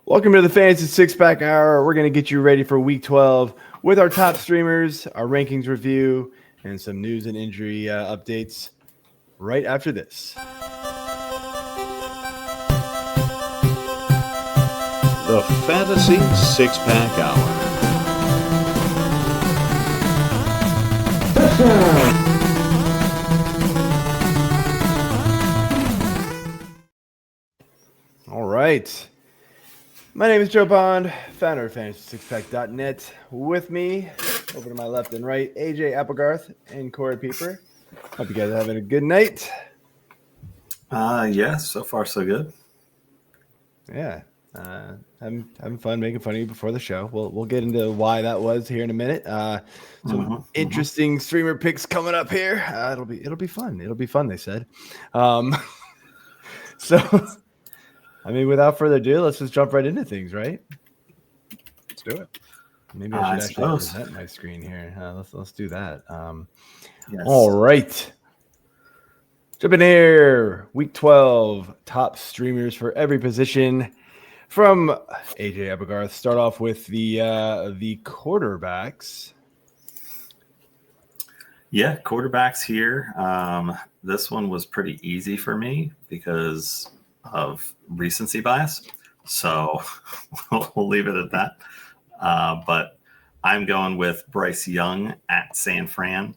Welcome to the Fantasy Six-Pack Hour. We're going to get you ready for Week 12 with our top streamers, our rankings review, and some news and injury updates right after this. The Fantasy Six-Pack Hour. All right. My name is Joe Bond, founder of FantasySixPack.net. With me, over to my left and right, AJ Applegarth and Corey Pieper. Hope you guys are having a good night. Yeah, so far so good. Yeah, having fun making fun of you before the show. We'll get into why that was here in a minute. Some interesting streamer picks coming up here. It'll be fun. It'll be fun. They said. So. I mean, without further ado, let's just jump right into things, right? Let's do it. Maybe I should actually present my screen here. Let's do that. Yes. All right. Jump in here. Week 12, top streamers for every position. From AJ Applegarth, start off with the quarterbacks. Yeah, quarterbacks here. This one was pretty easy for me because of recency bias, so we'll leave it at that. But I'm going with Bryce Young at San Fran.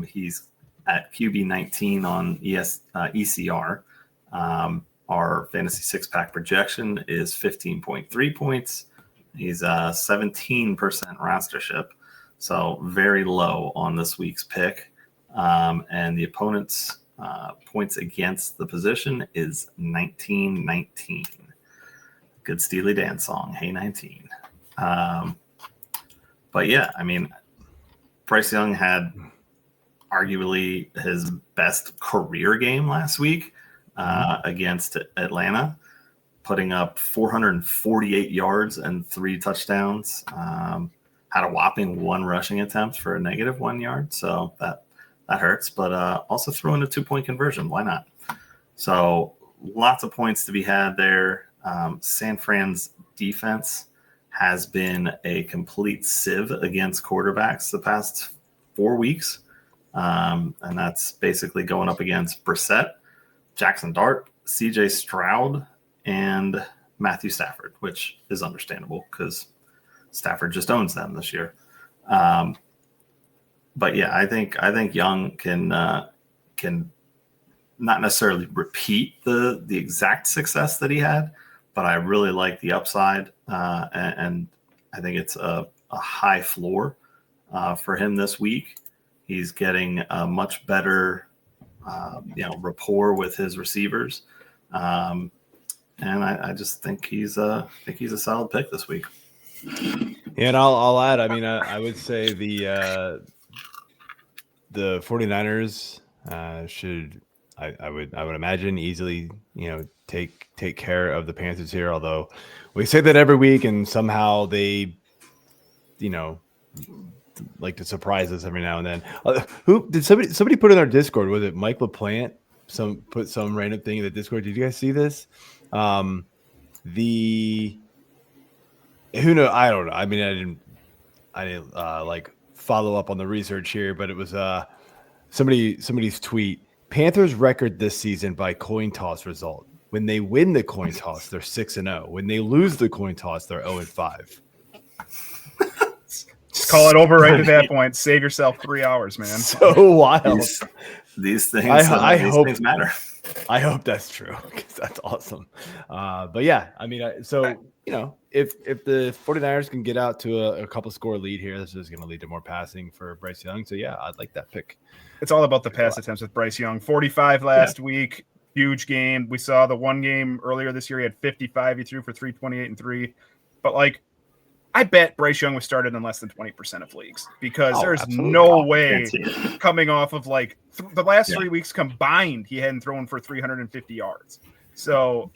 He's at QB 19 on ECR. Our fantasy six-pack projection is 15.3 points. He's 17% rostership, so very low on this week's pick. And the opponent's points against the position is 19-19. Good Steely Dan song, Hey 19. But yeah, I mean, Bryce Young had arguably his best career game last week against Atlanta, putting up 448 yards and 3 touchdowns. Had a whopping 1 rushing attempt for a -1 yard, so that hurts, but also throw in a 2-point conversion. Why not? So lots of points to be had there. San Fran's defense has been a complete sieve against quarterbacks the past 4 weeks. And that's basically going up against Brissett, Jackson Dart, CJ Stroud, and Matthew Stafford, which is understandable because Stafford just owns them this year. But yeah, I think Young can not necessarily repeat the exact success that he had, but I really like the upside, and I think it's a high floor for him this week. He's getting a much better rapport with his receivers, and I just think he's a solid pick this week. Yeah, and I'll add. I mean, I would say the 49ers should, I would imagine, easily, take care of the Panthers here. Although we say that every week, and somehow they, like to surprise us every now and then. Who did somebody put in our Discord? Was it Mike LaPlante? Put some random thing in the Discord. Did you guys see this? Who knows? I don't know. I mean, I didn't like follow up on the research here, but it was somebody's tweet. Panthers record this season by coin toss result. When they win the coin toss, they're 6-0. When they lose the coin toss, they're 0-5. Just call it over right at that point. Save yourself 3 hours, man. So wild. These things, things matter. I hope that's true because that's awesome. But yeah, I mean, if the 49ers can get out to a couple score lead here, this is going to lead to more passing for Bryce Young. So yeah, I'd like that pick. It's all about the pass attempts with Bryce Young. 45 last week, huge game. We saw the one game earlier this year. He had 55. He threw for 328 and 3. But I bet Bryce Young was started in less than 20% of leagues because there's no way coming off of the last 3 weeks combined, he hadn't thrown for 350 yards. So,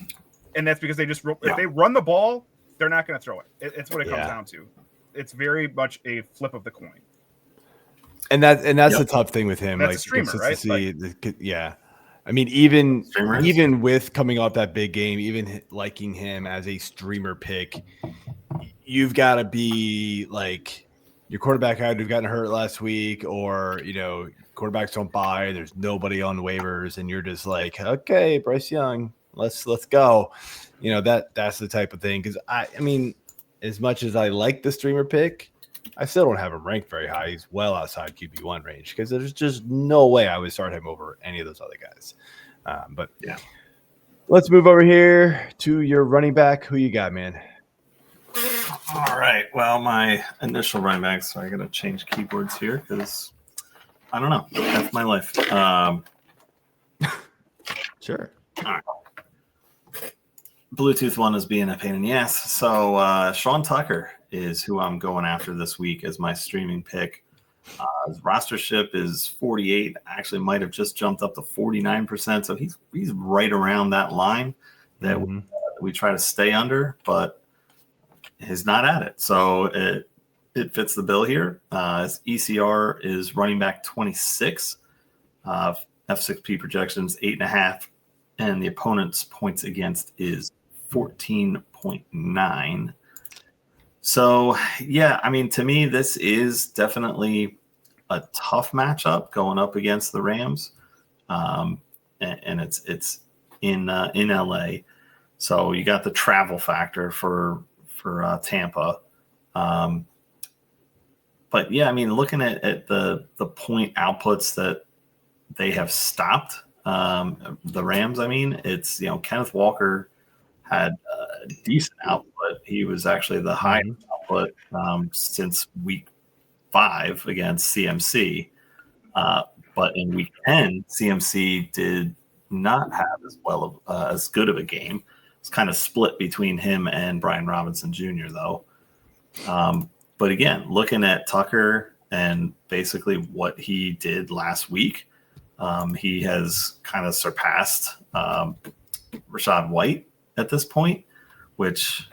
and that's because if they run the ball, they're not going to throw it. It's what it comes down to. It's very much a flip of the coin. And that's the tough thing with him. That's a streamer, right? I mean, Streamers? even with coming off that big game, even liking him as a streamer pick, you've got to be like your quarterback had to have gotten hurt last week, or quarterbacks don't buy. There's nobody on waivers, and you're just like, okay, Bryce Young, let's go. That's the type of thing. Because I mean, as much as I like the streamer pick, I still don't have him ranked very high. He's well outside QB1 range because there's just no way I would start him over any of those other guys. But yeah, let's move over here to your running back. Who you got, man? All right. Well, my initial running back, so I got to change keyboards here because I don't know. That's my life. Sure. All right. Bluetooth one is being a pain in the ass. So Sean Tucker is who I'm going after this week as my streaming pick. His rostership is 48. Actually, might have just jumped up to 49%. So he's right around that line that we try to stay under, but he's not at it. So it fits the bill here. His ECR is running back 26. F6P projections 8.5, and the opponent's points against is 14.9. So, yeah, I mean, to me, this is definitely a tough matchup going up against the Rams, and it's in LA. So you got the travel factor for Tampa, but yeah, I mean, looking at the point outputs that they have stopped the Rams. I mean, it's Kenneth Walker had a decent output. He was actually the highest output since week 5 against CMC. But in week 10, CMC did not have as good of a game. It's kind of split between him and Brian Robinson Jr., though. But again, looking at Tucker and basically what he did last week, he has kind of surpassed Rachaad White at this point, which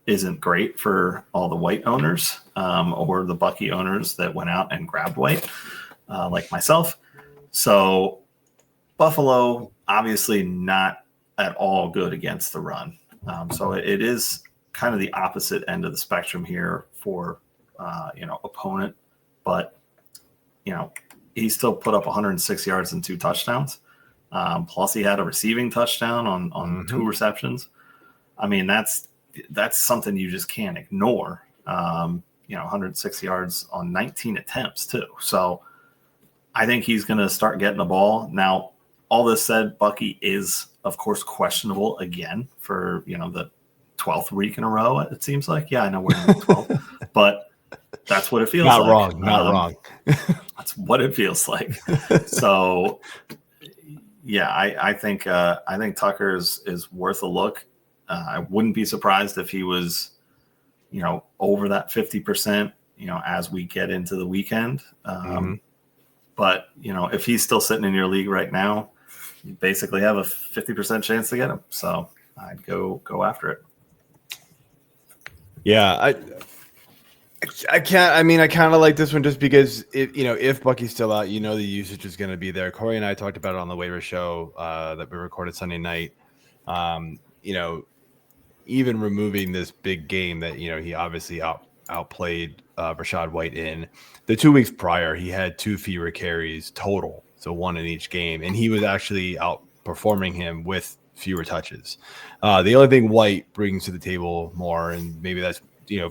isn't great for all the White owners or the Bucky owners that went out and grabbed White, like myself. So Buffalo, obviously not at all good against the run. So it is kind of the opposite end of the spectrum here for, opponent. But, he still put up 106 yards and 2 touchdowns. Plus he had a receiving touchdown on 2 receptions. I mean, that's something you just can't ignore. 106 yards on 19 attempts too. So I think he's going to start getting the ball. Now, all this said, Bucky is, of course, questionable again for, the 12th week in a row, it seems like. Yeah, I know we're in week 12, but that's what it feels like. Not wrong. That's what it feels like. So, yeah, I think Tucker is worth a look. I wouldn't be surprised if he was, over that 50%, as we get into the weekend. But, if he's still sitting in your league right now, you basically have a 50% chance to get him. So I'd go after it. Yeah, I can't. I mean, I kind of like this one just because if Bucky's still out, the usage is going to be there. Corey and I talked about it on the waiver show that we recorded Sunday night. Even removing this big game that he obviously outplayed Rachaad White in the 2 weeks prior, he had 2 fewer carries total, so 1 in each game, and he was actually outperforming him with fewer touches. The only thing White brings to the table more, and maybe that's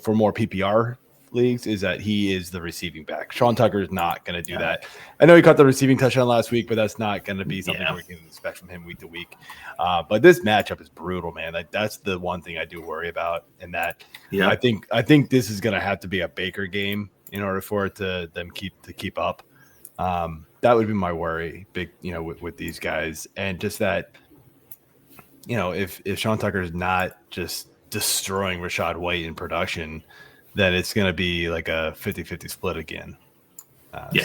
for more PPR leagues, is that he is the receiving back. Sean Tucker is not going to do that. I know he caught the receiving touchdown last week, but that's not going to be something we can expect from him week to week. But this matchup is brutal, man. That's the one thing I do worry about, and that I think this is going to have to be a Baker game in order for it to keep up. That would be my worry, big with these guys, and just that if Sean Tucker is not just destroying Rachaad White in production, then it's going to be like a 50-50 split again.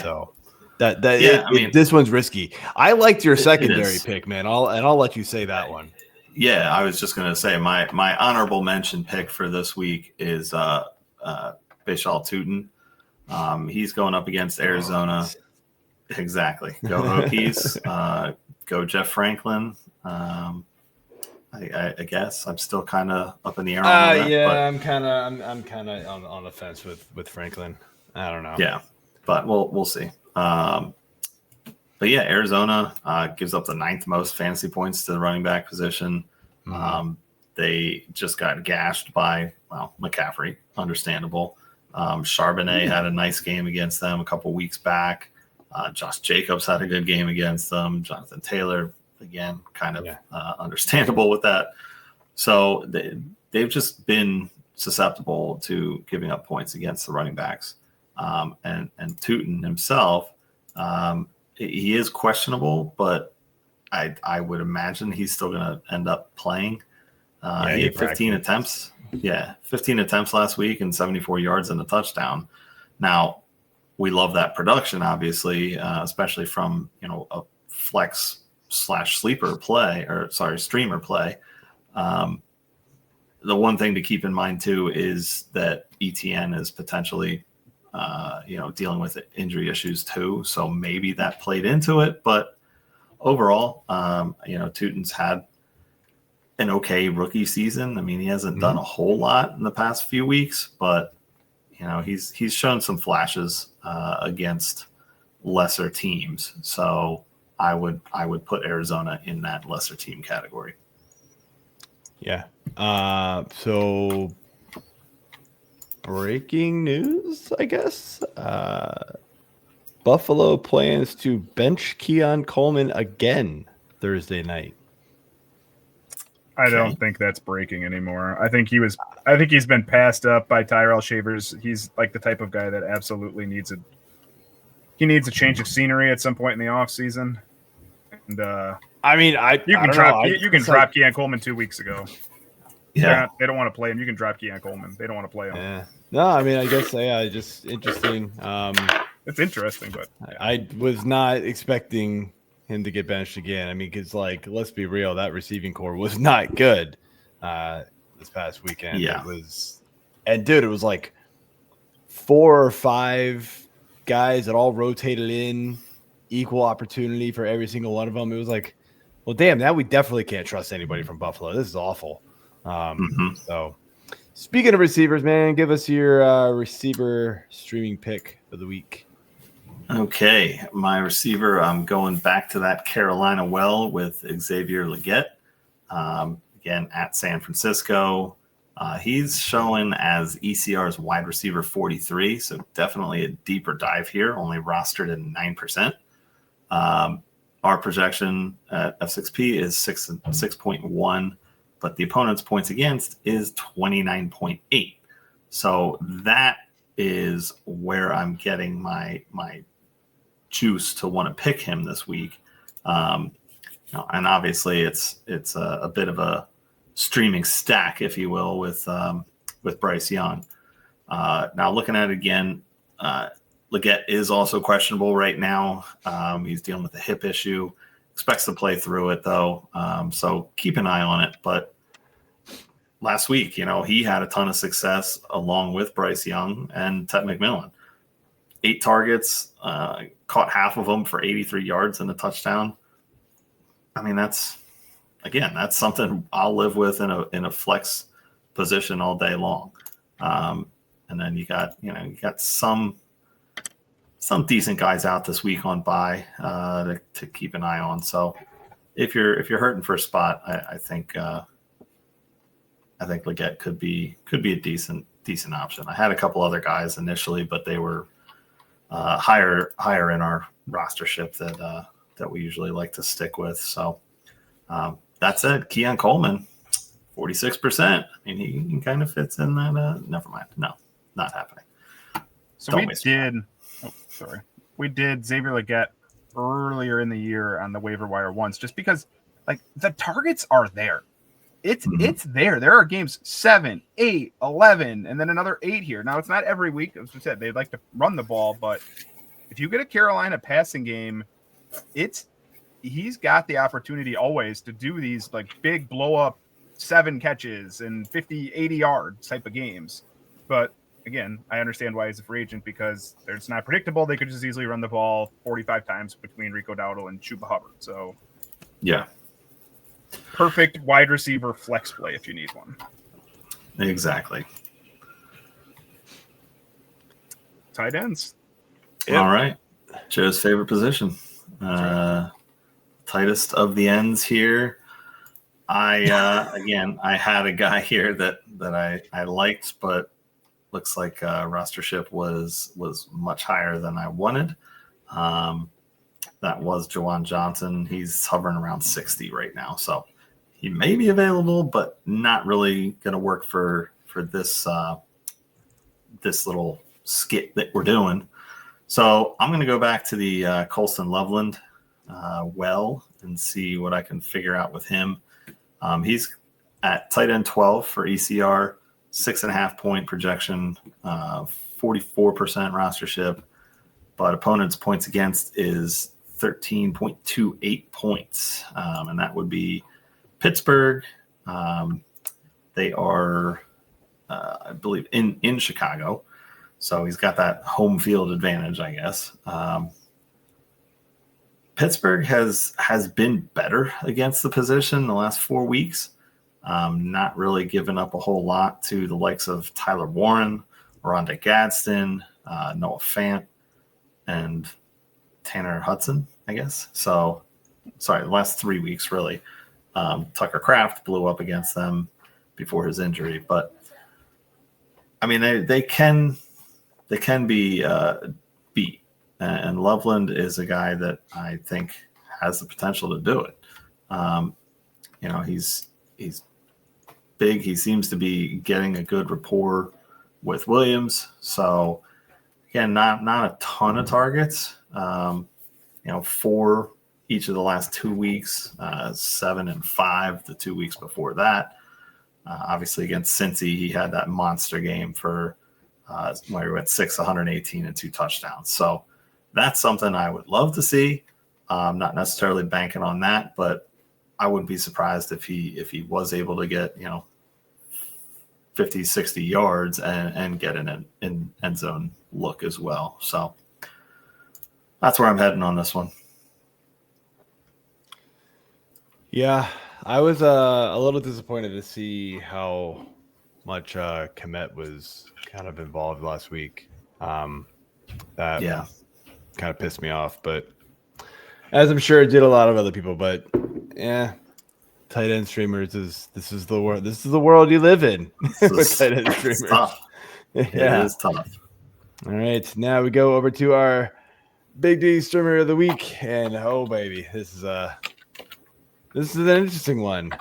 So this one's risky. I liked your secondary pick, man. I'll let you say that one. Yeah, I was just going to say my honorable mention pick for this week is Bhayshul Tuten. He's going up against Arizona. Exactly. Go Hokies. go Jeff Franklin. I guess I'm still kind of up in the air on that. Yeah, but I'm kind of on the fence with Franklin. I don't know. Yeah, but we'll see. But yeah, Arizona gives up the 9th most fantasy points to the running back position. They just got gashed by McCaffrey, understandable. Charbonnet had a nice game against them a couple weeks back. Josh Jacobs had a good game against them. Jonathan Taylor, again, kind of understandable with that. So they've just been susceptible to giving up points against the running backs. And Tuten himself, he is questionable, but I would imagine he's still going to end up playing. He had 15 attempts. Yeah, 15 attempts last week and 74 yards and a touchdown. Now, we love that production, obviously, especially from a flex / sleeper play, streamer play. The one thing to keep in mind too is that ETN is potentially, dealing with injury issues too. So maybe that played into it. But overall, Tuten's had an okay rookie season. I mean, he hasn't done a whole lot in the past few weeks, but he's shown some flashes against lesser teams. So I would put Arizona in that lesser team category. Yeah. So breaking news, I guess. Buffalo plans to bench Keon Coleman again Thursday night. I don't think that's breaking anymore. I think he's been passed up by Tyrell Shavers. He's like the type of guy that absolutely needs a change of scenery at some point in the offseason. And you can drop Keon Coleman 2 weeks ago. Yeah, they don't want to play him. You can drop Keon Coleman. They don't want to play him. Yeah. No, I mean, I guess just interesting. It's interesting, but I was not expecting him to get benched again. I mean, because let's be real, that receiving core was not good this past weekend. Yeah, it was like 4 or 5 guys that all rotated in, equal opportunity for every single one of them. It was like, well, damn, now we definitely can't trust anybody from Buffalo. This is awful. So, speaking of receivers, man, give us your receiver streaming pick of the week. Okay, my receiver, I'm going back to that Carolina well with Xavier Legette. Again, at San Francisco. He's showing as ECR's wide receiver 43, so definitely a deeper dive here, only rostered at 9%. Our projection at F6P is 6.1, but the opponent's points against is 29.8. So that is where I'm getting my juice to want to pick him this week. And obviously it's a bit of a streaming stack, if you will, with Bryce Young. Now looking at it again, Legette is also questionable right now. He's dealing with a hip issue, expects to play through it though. So keep an eye on it. But last week, he had a ton of success along with Bryce Young and Ted McMillan. 8 targets, caught half of them for 83 yards and a touchdown. I mean, that's something I'll live with in a flex position all day long. And then you got some decent guys out this week on bye to keep an eye on. So if you're hurting for a spot, I think Legette could be a decent option. I had a couple other guys initially, but they were higher in our rostership that we usually like to stick with. So that said, Keon Coleman, 46%. I mean, he kind of fits in that. Never mind. No, not happening. So we did Xavier Legette earlier in the year on the waiver wire once, just because the targets are there. It's there. There are games 7, 8, 11, and then another 8 here. Now, it's not every week. As we said, they'd like to run the ball, but if you get a Carolina passing game, he's got the opportunity always to do these big blow up 7 catches and 50, 80 yards type of games. But again, I understand why he's a free agent, because it's not predictable. They could just easily run the ball 45 times between Rico Dowdle and Chuba Hubbard. So Yeah, Perfect wide receiver flex play if you need one. exactly. Tight ends. Yep. All right. Joe's favorite position. Right. Tightest of the ends here. Again, I had a guy here that I liked, but looks like rostership was much higher than I wanted. That was Jawan Johnson. He's hovering around 60 right now, so he may be available, but not really going to work for this this little skit that we're doing. So I'm going to go back to the Colston Loveland and see what I can figure out with him. He's at tight end 12 for ECR, 6.5 point projection, 44% rostership, but opponents' points against is 13.28 points, and that would be Pittsburgh. They are, I believe, in Chicago. So he's got that home field advantage, I guess. Pittsburgh has been better against the position the last 4 weeks. Not really given up a whole lot to the likes of Tyler Warren, Rondé Gadsden, Noah Fant, and Tanner Hudson, I guess. So, sorry, the last 3 weeks, really. Tucker Kraft blew up against them before his injury. But, I mean, they can be beat. And Loveland is a guy that I think has the potential to do it. He's big. He seems to be getting a good rapport with Williams. So again, not a ton of targets. 4 each of the last 2 weeks, 7 and 5 the 2 weeks before that. Obviously against Cincy, he had that monster game for where he went 6, 118 and 2 touchdowns. So that's something I would love to see. Not necessarily banking on that, but I wouldn't be surprised if he was able to get 50, 60 yards and get an end zone look as well. So that's where I'm heading on this one. Yeah, I was a little disappointed to see how much Komet was kind of involved last week. That kind of pissed me off, but as I'm sure it did a lot of other people. But yeah, tight end streamers this is the world. This is the world you live in with tight end streamers. Tough. Yeah, it is tough. All right, now we go over to our Big D streamer of the week, and oh baby, this is an interesting one.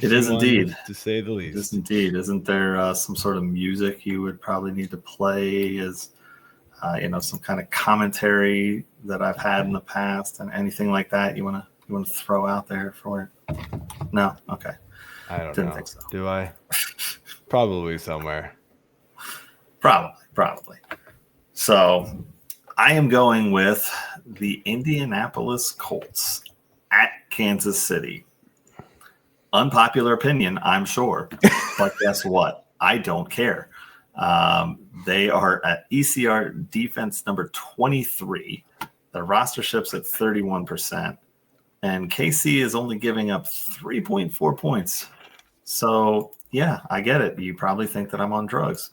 It is indeed, to say the least. It is indeed. Isn't there some sort of music you would probably need to play as some kind of commentary that I've had in the past, and anything like that you want to throw out there for it? No, okay. I don't Didn't know. think so. Do I? Probably somewhere. Probably. So I am going with the Indianapolis Colts at Kansas City. Unpopular opinion, I'm sure, but guess what? I don't care. They are at ECR defense number 23. Their rostership's at 31%. And KC is only giving up 3.4 points. So, yeah, I get it. You probably think that I'm on drugs.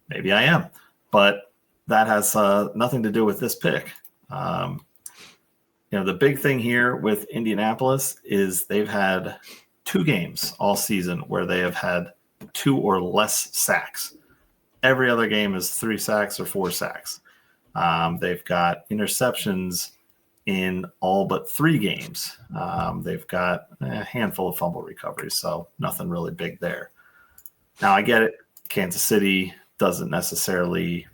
Maybe I am. But that has nothing to do with this pick. The big thing here with Indianapolis is they've had 2 games all season where they have had 2 or less sacks. Every other game is 3 sacks or 4 sacks. They've got interceptions in all but 3 games. They've got a handful of fumble recoveries, so nothing really big there. Now, I get it. Kansas City doesn't necessarily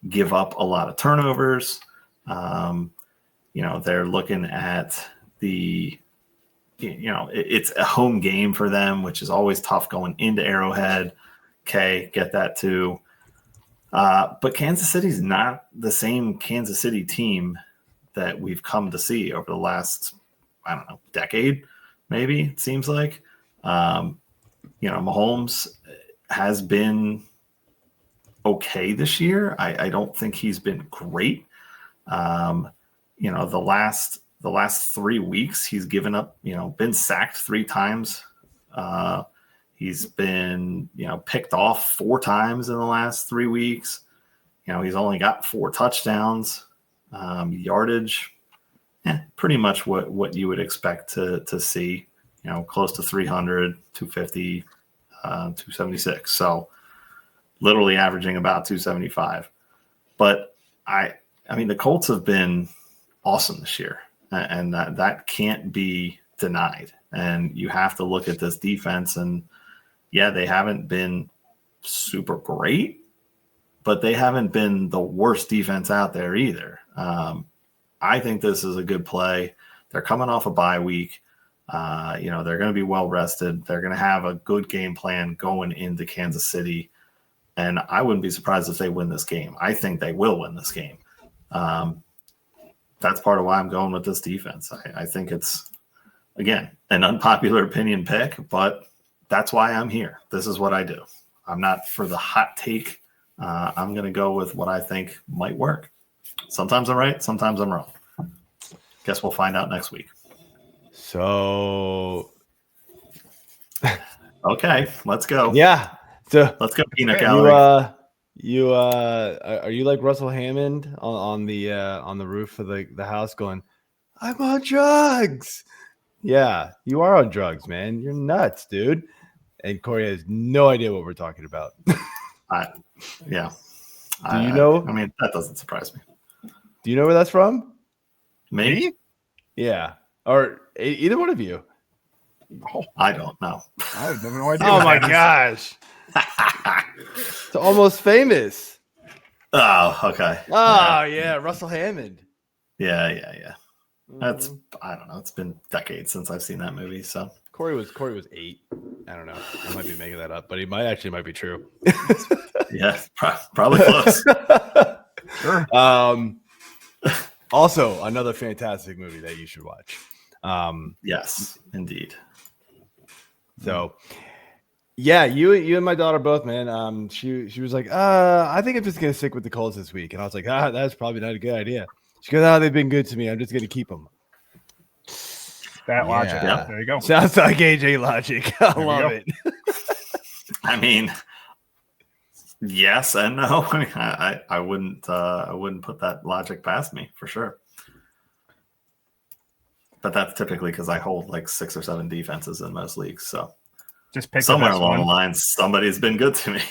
give up a lot of turnovers. They're looking at it's a home game for them, which is always tough going into Arrowhead. Okay, get that too. But Kansas City's not the same Kansas City team that we've come to see over the last, decade, maybe, it seems like. Mahomes has been okay this year. I don't think he's been great. The the last 3 weeks, he's given up, been sacked 3 times. He's been, picked off 4 times in the last 3 weeks. He's only got 4 touchdowns, yardage, pretty much what you would expect to see, close to 300, 250, 276. So literally averaging about 275. But I mean, the Colts have been awesome this year, and that can't be denied. And you have to look at this defense, and yeah, they haven't been super great, but they haven't been the worst defense out there either. I think this is a good play. They're coming off a bye week. They're going to be well rested. They're going to have a good game plan going into Kansas City. And I wouldn't be surprised if they win this game. I think they will win this game. That's part of why I'm going with this defense. I think it's, again, an unpopular opinion pick, but that's why I'm here. This is what I do. I'm not for the hot take. I'm going to go with what I think might work. Sometimes I'm right. Sometimes I'm wrong. Guess we'll find out next week. So, okay, let's go. Yeah. So let's go, Peanut Gallery. Are you like Russell Hammond on the roof of the house going, I'm on drugs? Yeah, you are on drugs, man. You're nuts, dude. And Corey has no idea what we're talking about. Yeah. Do you know? I mean, that doesn't surprise me. Do you know where that's from? Me? Yeah. Or either one of you. I don't know. I have no idea. Oh my gosh. It's Almost Famous. Oh, okay. Oh, yeah. Russell Hammond. Yeah. That's, I don't know. It's been decades since I've seen that movie. So Corey was 8. I don't know. I might be making that up, but he might be true. Yeah, probably close. Sure. Also, another fantastic movie that you should watch. Yes, indeed. So, yeah, you and my daughter both, man. She was like, I think I'm just gonna stick with the Colts this week, and I was like, that's probably not a good idea. She goes, they've been good to me. I'm just gonna keep them. That logic. Yeah. There you go. Sounds like AJ logic. I love it. I mean, yes and no. I wouldn't put that logic past me for sure. But that's typically because I hold like 6 or 7 defenses in most leagues. So just pick somewhere along the lines, somebody's been good to me.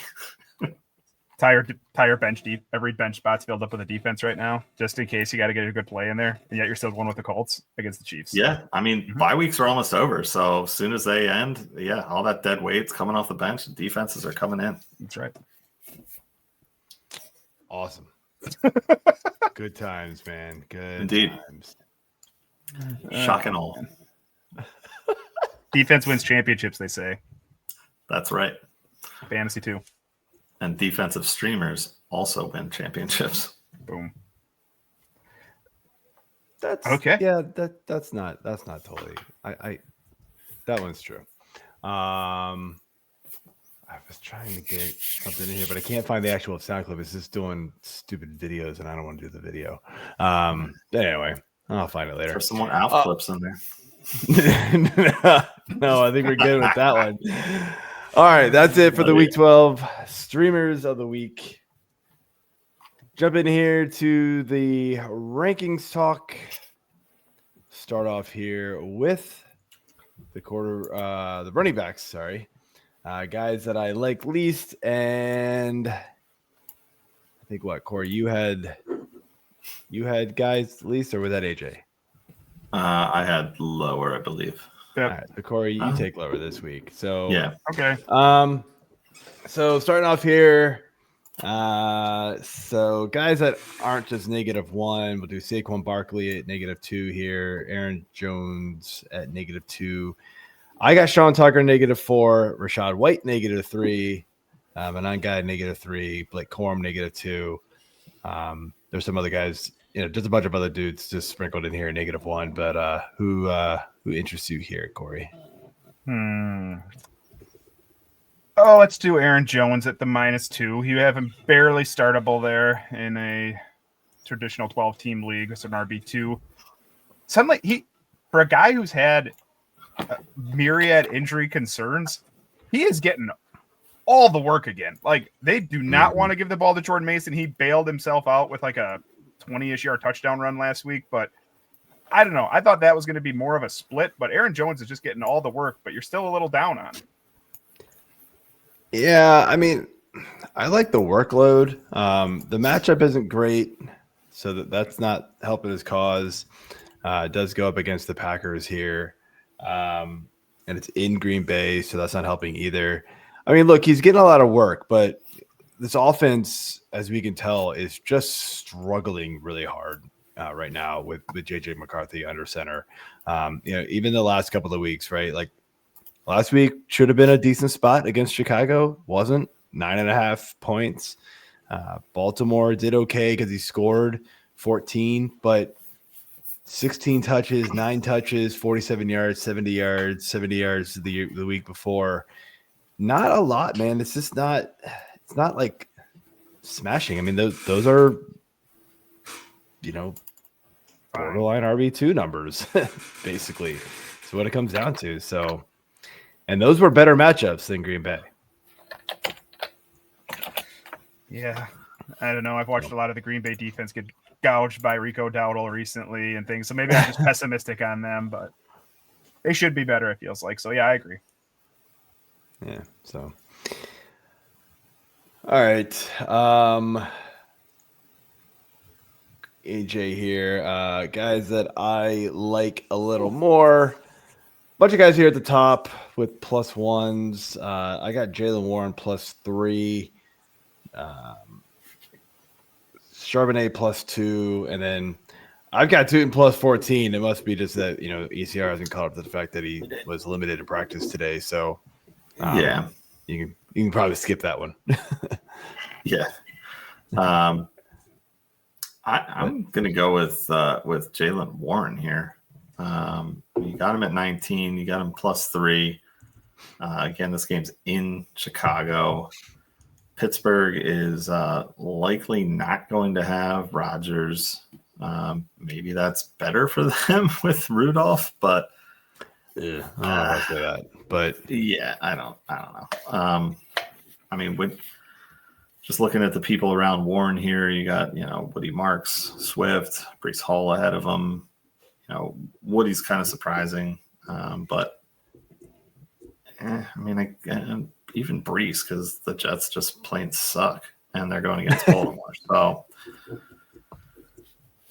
Tire bench deep. Every bench spot's filled up with a defense right now, just in case you got to get a good play in there. And yet you're still going with the Colts against the Chiefs. Yeah, I mean, bye weeks are almost over. So as soon as they end, all that dead weight's coming off the bench. The defenses are coming in. That's right. Awesome. Good times, man. Good Indeed. times. Shock and all. Defense wins championships, they say. That's right. Fantasy too. And defensive streamers also win championships. Boom. That's okay. Yeah, that's not totally. I that one's true. I was trying to get something in here, but I can't find the actual sound clip. It's just doing stupid videos, and I don't want to do the video. Anyway, I'll find it later. There's some more Alf clips in there. No, I think we're good with that one. All right, that's it for the Week 12 Streamers of the Week. Jump in here to the rankings talk. Start off here with the running backs. Sorry, guys that I like least, and I think Corey, you had guys least, or was that AJ? I had lower, I believe. Yep. All right, Corey, you take lower this week. So yeah, okay. So starting off here, so guys that aren't just -1, we'll do Saquon Barkley at -2 here, Aaron Jones at -2. I got Sean Tucker -4, Rashad White -3, Manan Guy -3, Blake Corum -2. There's some other guys, just a bunch of other dudes just sprinkled in here -1. But who interests you here, Corey? Oh, let's do Aaron Jones at the -2. You have him barely startable there in a traditional 12-team league. It's an RB2. suddenly for a guy who's had myriad injury concerns, he is getting all the work again. Like, they do not want to give the ball to Jordan Mason. He bailed himself out with like a 20-ish yard touchdown run last week, but I don't know. I thought that was going to be more of a split, but Aaron Jones is just getting all the work, but you're still a little down on him. Yeah, I mean, I like the workload. The matchup isn't great, so that's not helping his cause. It does go up against the Packers here, and it's in Green Bay, so that's not helping either. I mean, look, he's getting a lot of work, but this offense, as we can tell, is just struggling really hard right now with JJ McCarthy under center. Even the last couple of weeks, right? Like last week should have been a decent spot against Chicago, wasn't 9.5 points. Baltimore did okay because he scored 14, but 16 touches, 9 touches, 47 yards, 70 yards the week before. Not a lot, man. It's just not. It's not like smashing. I mean, those are, borderline RB2 numbers, basically. That's what it comes down to. So, and those were better matchups than Green Bay. Yeah, I don't know. I've watched a lot of the Green Bay defense get gouged by Rico Dowdle recently and things. So maybe I'm just pessimistic on them, but they should be better, it feels like. So, yeah, I agree. Yeah. So, all right. AJ here. Guys that I like a little more. Bunch of guys here at the top with plus ones. I got Jaylen Warren plus 3. Charbonnet +2, and then I've got Tuten +14. It must be just that ECR hasn't caught up to the fact that he was limited in practice today. So yeah, you can probably skip that one. Yeah, I'm gonna go with Jaylen Warren here. You got him at 19. You got him +3. Again, this game's in Chicago. Pittsburgh is likely not going to have Rodgers. Maybe that's better for them with Rudolph, but yeah, I don't know if I say that. But yeah, I don't know. I mean, just looking at the people around Warren here, you got Woody Marks, Swift, Bryce Hall ahead of him. Woody's kind of surprising, but I mean, even Bryce, because the Jets just plain suck, and they're going against Baltimore. So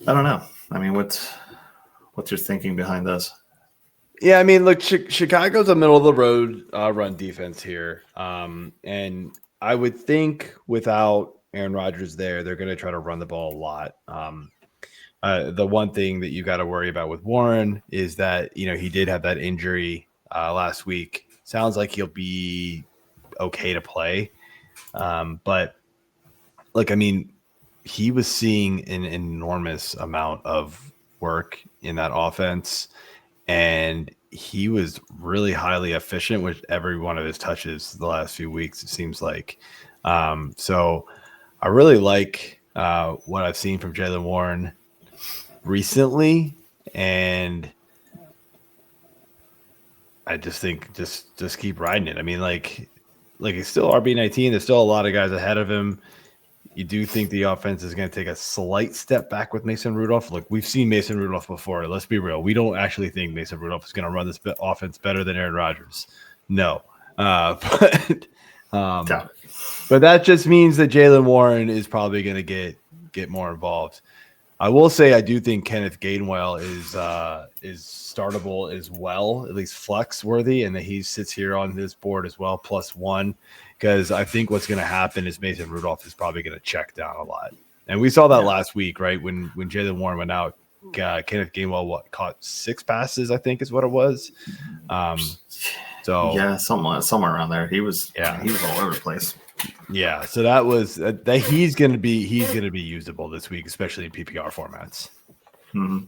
I don't know. I mean, what's your thinking behind this? Yeah, I mean, look, Chicago's a middle of the road run defense here, and I would think without Aaron Rodgers there, they're going to try to run the ball a lot. The one thing that you got to worry about with Warren is that he did have that injury last week. Sounds like he'll be okay to play, but look, I mean, he was seeing an enormous amount of work in that offense, and he was really highly efficient with every one of his touches the last few weeks, it seems like. So I really like what I've seen from Jaylen Warren recently, and I just think just keep riding it. I mean, like he's still RB19. There's still a lot of guys ahead of him. You do think the offense is going to take a slight step back with Mason Rudolph? Look, we've seen Mason Rudolph before. Let's be real. We don't actually think Mason Rudolph is going to run this offense better than Aaron Rodgers. No. But that just means that Jaylen Warren is probably going to get more involved. I will say I do think Kenneth Gainwell is startable as well, at least flex worthy, and that he sits here on this board as well, +1, because I think what's going to happen is Mason Rudolph is probably going to check down a lot. And we saw that last week, right? When Jaylen Warren went out, Kenneth Gainwell caught 6 passes, I think is what it was. So yeah, somewhere around there. He was all over the place. Yeah, so that was that he's going to be usable this week, especially in PPR formats. Mm-hmm.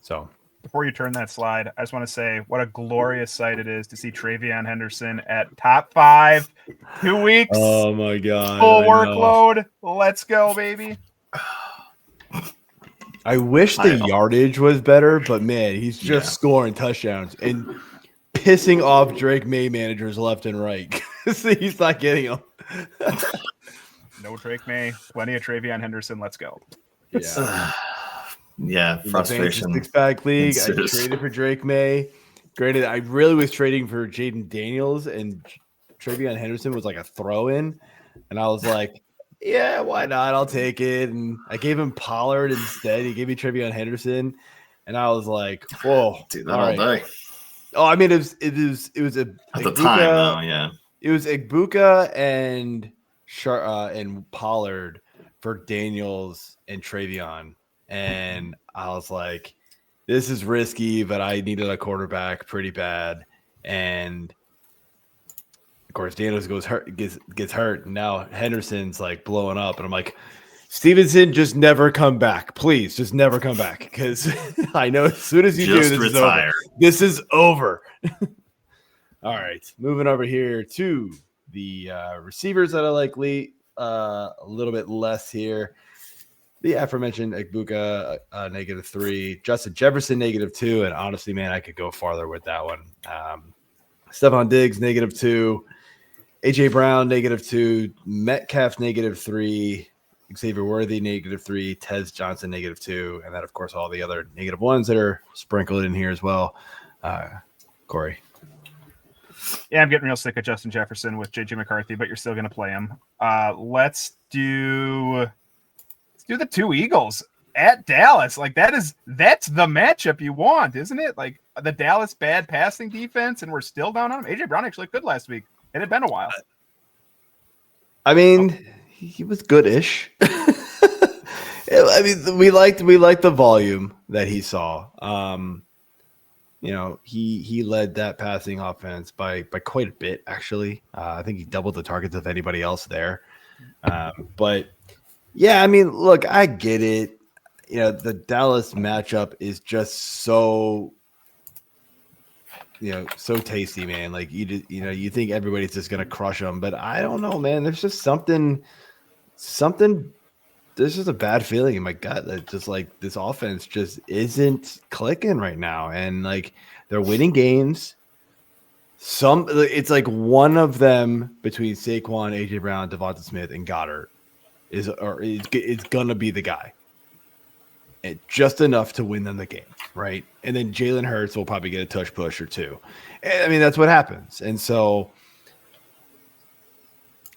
So before you turn that slide, I just want to say what a glorious sight it is to see Travion Henderson at top 5, 2 weeks. Oh my God! Full workload. Let's go, baby. I wish the yardage was better, but man, he's just scoring touchdowns and pissing off Drake May managers left and right. He's not getting them. No Drake May, plenty of Travion Henderson. Let's go. Yeah, frustration. Six-pack league. I traded for Drake May. Granted, I really was trading for Jaden Daniels, and Travion Henderson was like a throw-in, and I was like, yeah, why not? I'll take it. And I gave him Pollard instead. He gave me Travion Henderson, and I was like, whoa, do that all day. Oh, I mean, it was a at the time, though, yeah. It was Igbuka and Pollard for Daniels and Travion, and I was like, this is risky, but I needed a quarterback pretty bad, and of course Daniels gets hurt, and now Henderson's like blowing up, and I'm like, Stevenson, just never come back, please, just never come back, because I know as soon as you just do, this is over. All right, moving over here to the receivers that I like a little bit less here. The aforementioned Igbuka, -3, Justin Jefferson, -2, and honestly, man, I could go farther with that one. Stephon Diggs, -2, AJ Brown, -2, Metcalf, -3, Xavier Worthy, -3, Tez Johnson, -2, and then, of course, all the other -1s that are sprinkled in here as well. Corey. Yeah, I'm getting real sick of Justin Jefferson with JJ McCarthy, but you're still going to play him. Let's do the two Eagles at Dallas. Like that's the matchup you want, isn't it? Like the Dallas bad passing defense, and we're still down on him. AJ Brown actually looked good last week. It had been a while. I mean, he was good-ish. I mean, we liked the volume that he saw. He led that passing offense by quite a bit, actually. I think he doubled the targets of anybody else there. But yeah, I mean, look, I get it. The Dallas matchup is just so tasty, man. Like you think everybody's just gonna crush them, but I don't know, man. There's just something. There's just a bad feeling in my gut that just like this offense just isn't clicking right now, and like they're winning games. It's like one of them between Saquon, AJ Brown, Devonta Smith, and Goddard it's gonna be the guy. Just enough to win them the game, right? And then Jalen Hurts will probably get a touch push or two. And, I mean, that's what happens. And so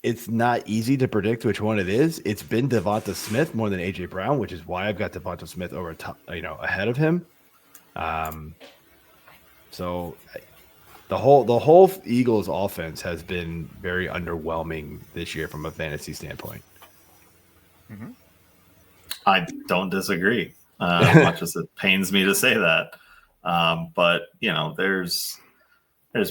it's not easy to predict which one it is. It's been Devonta Smith more than AJ Brown, which is why I've got Devonta Smith ahead of him. So the whole Eagles offense has been very underwhelming this year from a fantasy standpoint. Mm-hmm. I don't disagree, as much as it pains me to say that. But there's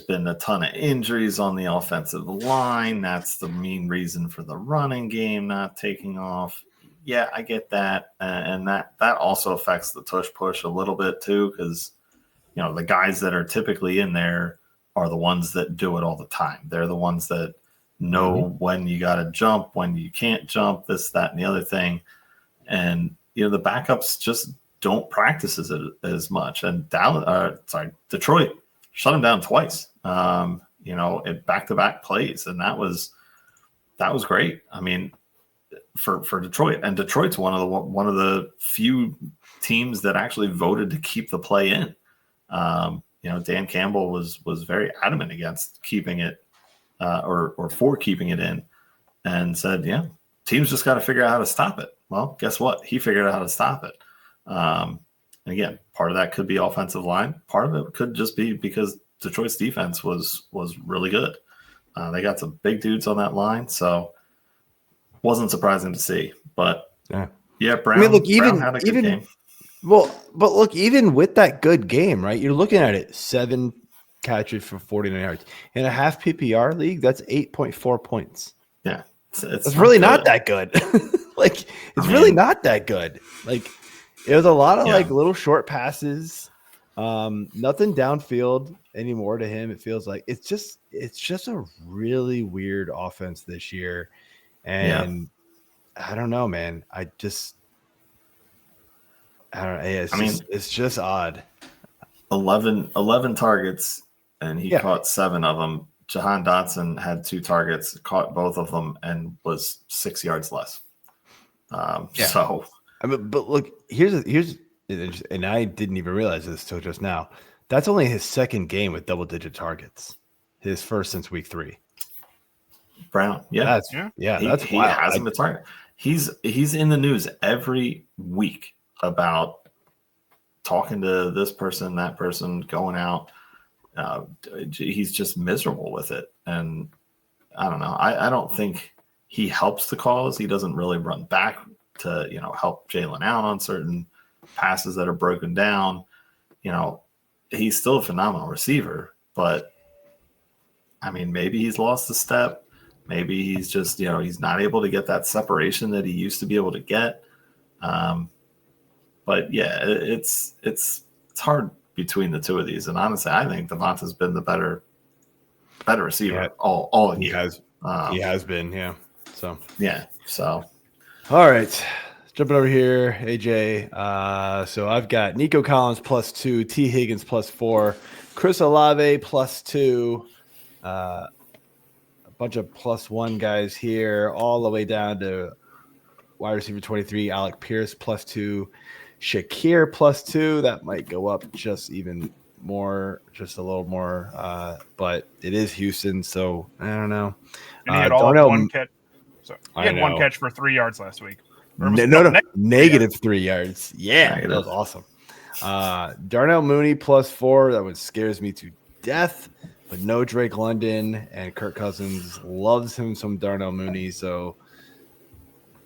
been a ton of injuries on the offensive line. That's the main reason for the running game not taking off. Yeah, I get that, and that also affects the tush push a little bit too, because the guys that are typically in there are the ones that do it all the time. They're the ones that know when you got to jump, when you can't jump, this, that, and the other thing. And the backups just don't practice as much. And Detroit shut them down twice. In back-to-back plays, and that was great. I mean, for Detroit, and Detroit's one of the few teams that actually voted to keep the play in. Dan Campbell was very adamant against keeping it or for keeping it in, and said, yeah, teams just got to figure out how to stop it. Well, guess what? He figured out how to stop it. And again, part of that could be offensive line. Part of it could just be because Detroit's defense was really good. They got some big dudes on that line, so wasn't surprising to see. But yeah, Brown, Brown had a good game. Well, but look, even with that good game, right? You're looking at it, 7 catches for 49 yards. In a half PPR league, that's 8.4 points. Yeah. It's really not that good. It's really not that good. Like, it was a lot of like little short passes. Nothing downfield anymore to him. It feels like it's just a really weird offense this year. And I don't know, man. I don't know. It's just odd. 11 targets, and he caught 7 of them. Jahan Dotson had 2 targets, caught both of them, and was 6 yards less. So, I mean, but look, here's, and I didn't even realize this till just now. That's only his second game with double-digit targets. His first since week 3. Brown, that's wild. He hasn't been targeted. He's in the news every week about talking to this person, that person, going out. He's just miserable with it, and I don't know. I don't think he helps the cause. He doesn't really run back to help Jalen out on certain passes that are broken down. He's still a phenomenal receiver, but I mean, maybe he's lost a step. Maybe he's just he's not able to get that separation that he used to be able to get. But yeah, it's hard between the two of these, and honestly, I think Devonta's been the better receiver all year. He has been, yeah. So all right, jumping over here, AJ. So I've got Nico Collins +2, T Higgins +4, Chris Olave +2, a bunch of +1 guys here, all the way down to wide receiver 23, Alec Pierce +2. Shakir +2, that might go up just a little more, but it is Houston, so I don't know. And he had one catch. So he had 1 catch for 3 yards last week. Negative 3 yards. Yeah, Negative. That was awesome. Darnell Mooney +4, that one scares me to death, but no Drake London, and Kirk Cousins loves him some Darnell Mooney, so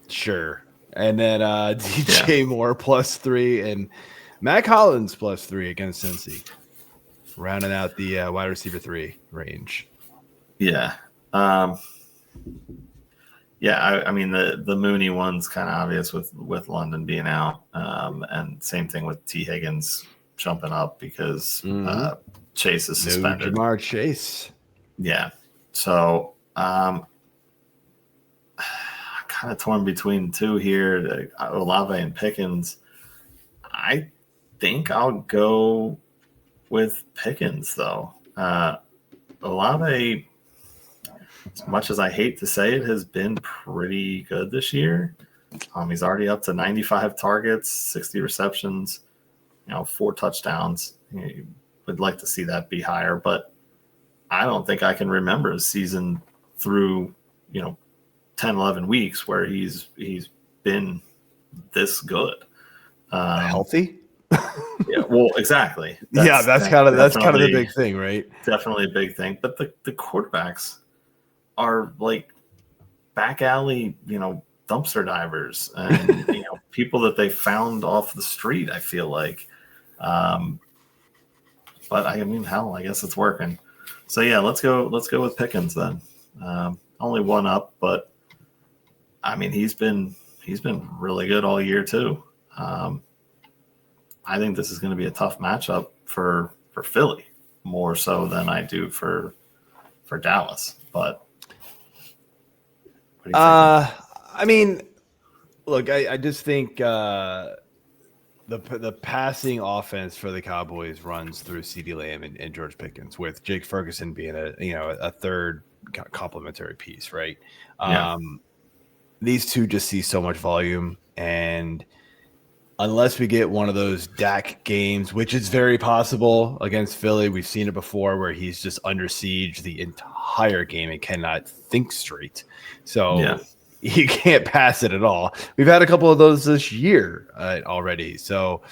sure. And then DJ Moore +3 and Mac Hollins +3 against Cincy, rounding out the wide receiver 3 range. Yeah. I mean, the Mooney one's kind of obvious with London being out. And same thing with T. Higgins jumping up because Chase is suspended. Jamar Chase. Yeah. So kind of torn between 2 here, Olave and Pickens. I think I'll go with Pickens, though. Olave, as much as I hate to say it, has been pretty good this year. He's already up to 95 targets, 60 receptions, 4 touchdowns. Would like to see that be higher, but I don't think I can remember a season through, 10, 11 weeks where he's been this good. Healthy? Yeah, well, exactly. That's kind of the big thing, right? Definitely a big thing. But the quarterbacks are like back alley, dumpster divers and people that they found off the street, I feel like. But I mean, hell, I guess it's working. So yeah, let's go with Pickens then. Only 1 up, but I mean, he's been really good all year too. I think this is going to be a tough matchup for Philly, more so than I do for Dallas. But what do you think? I mean, look, I just think the passing offense for the Cowboys runs through CeeDee Lamb and George Pickens, with Jake Ferguson being a third complementary piece, right? These two just see so much volume, and unless we get one of those Dak games, which is very possible against Philly, we've seen it before where he's just under siege the entire game and cannot think straight. So he can't pass it at all. We've had a couple of those this year already. So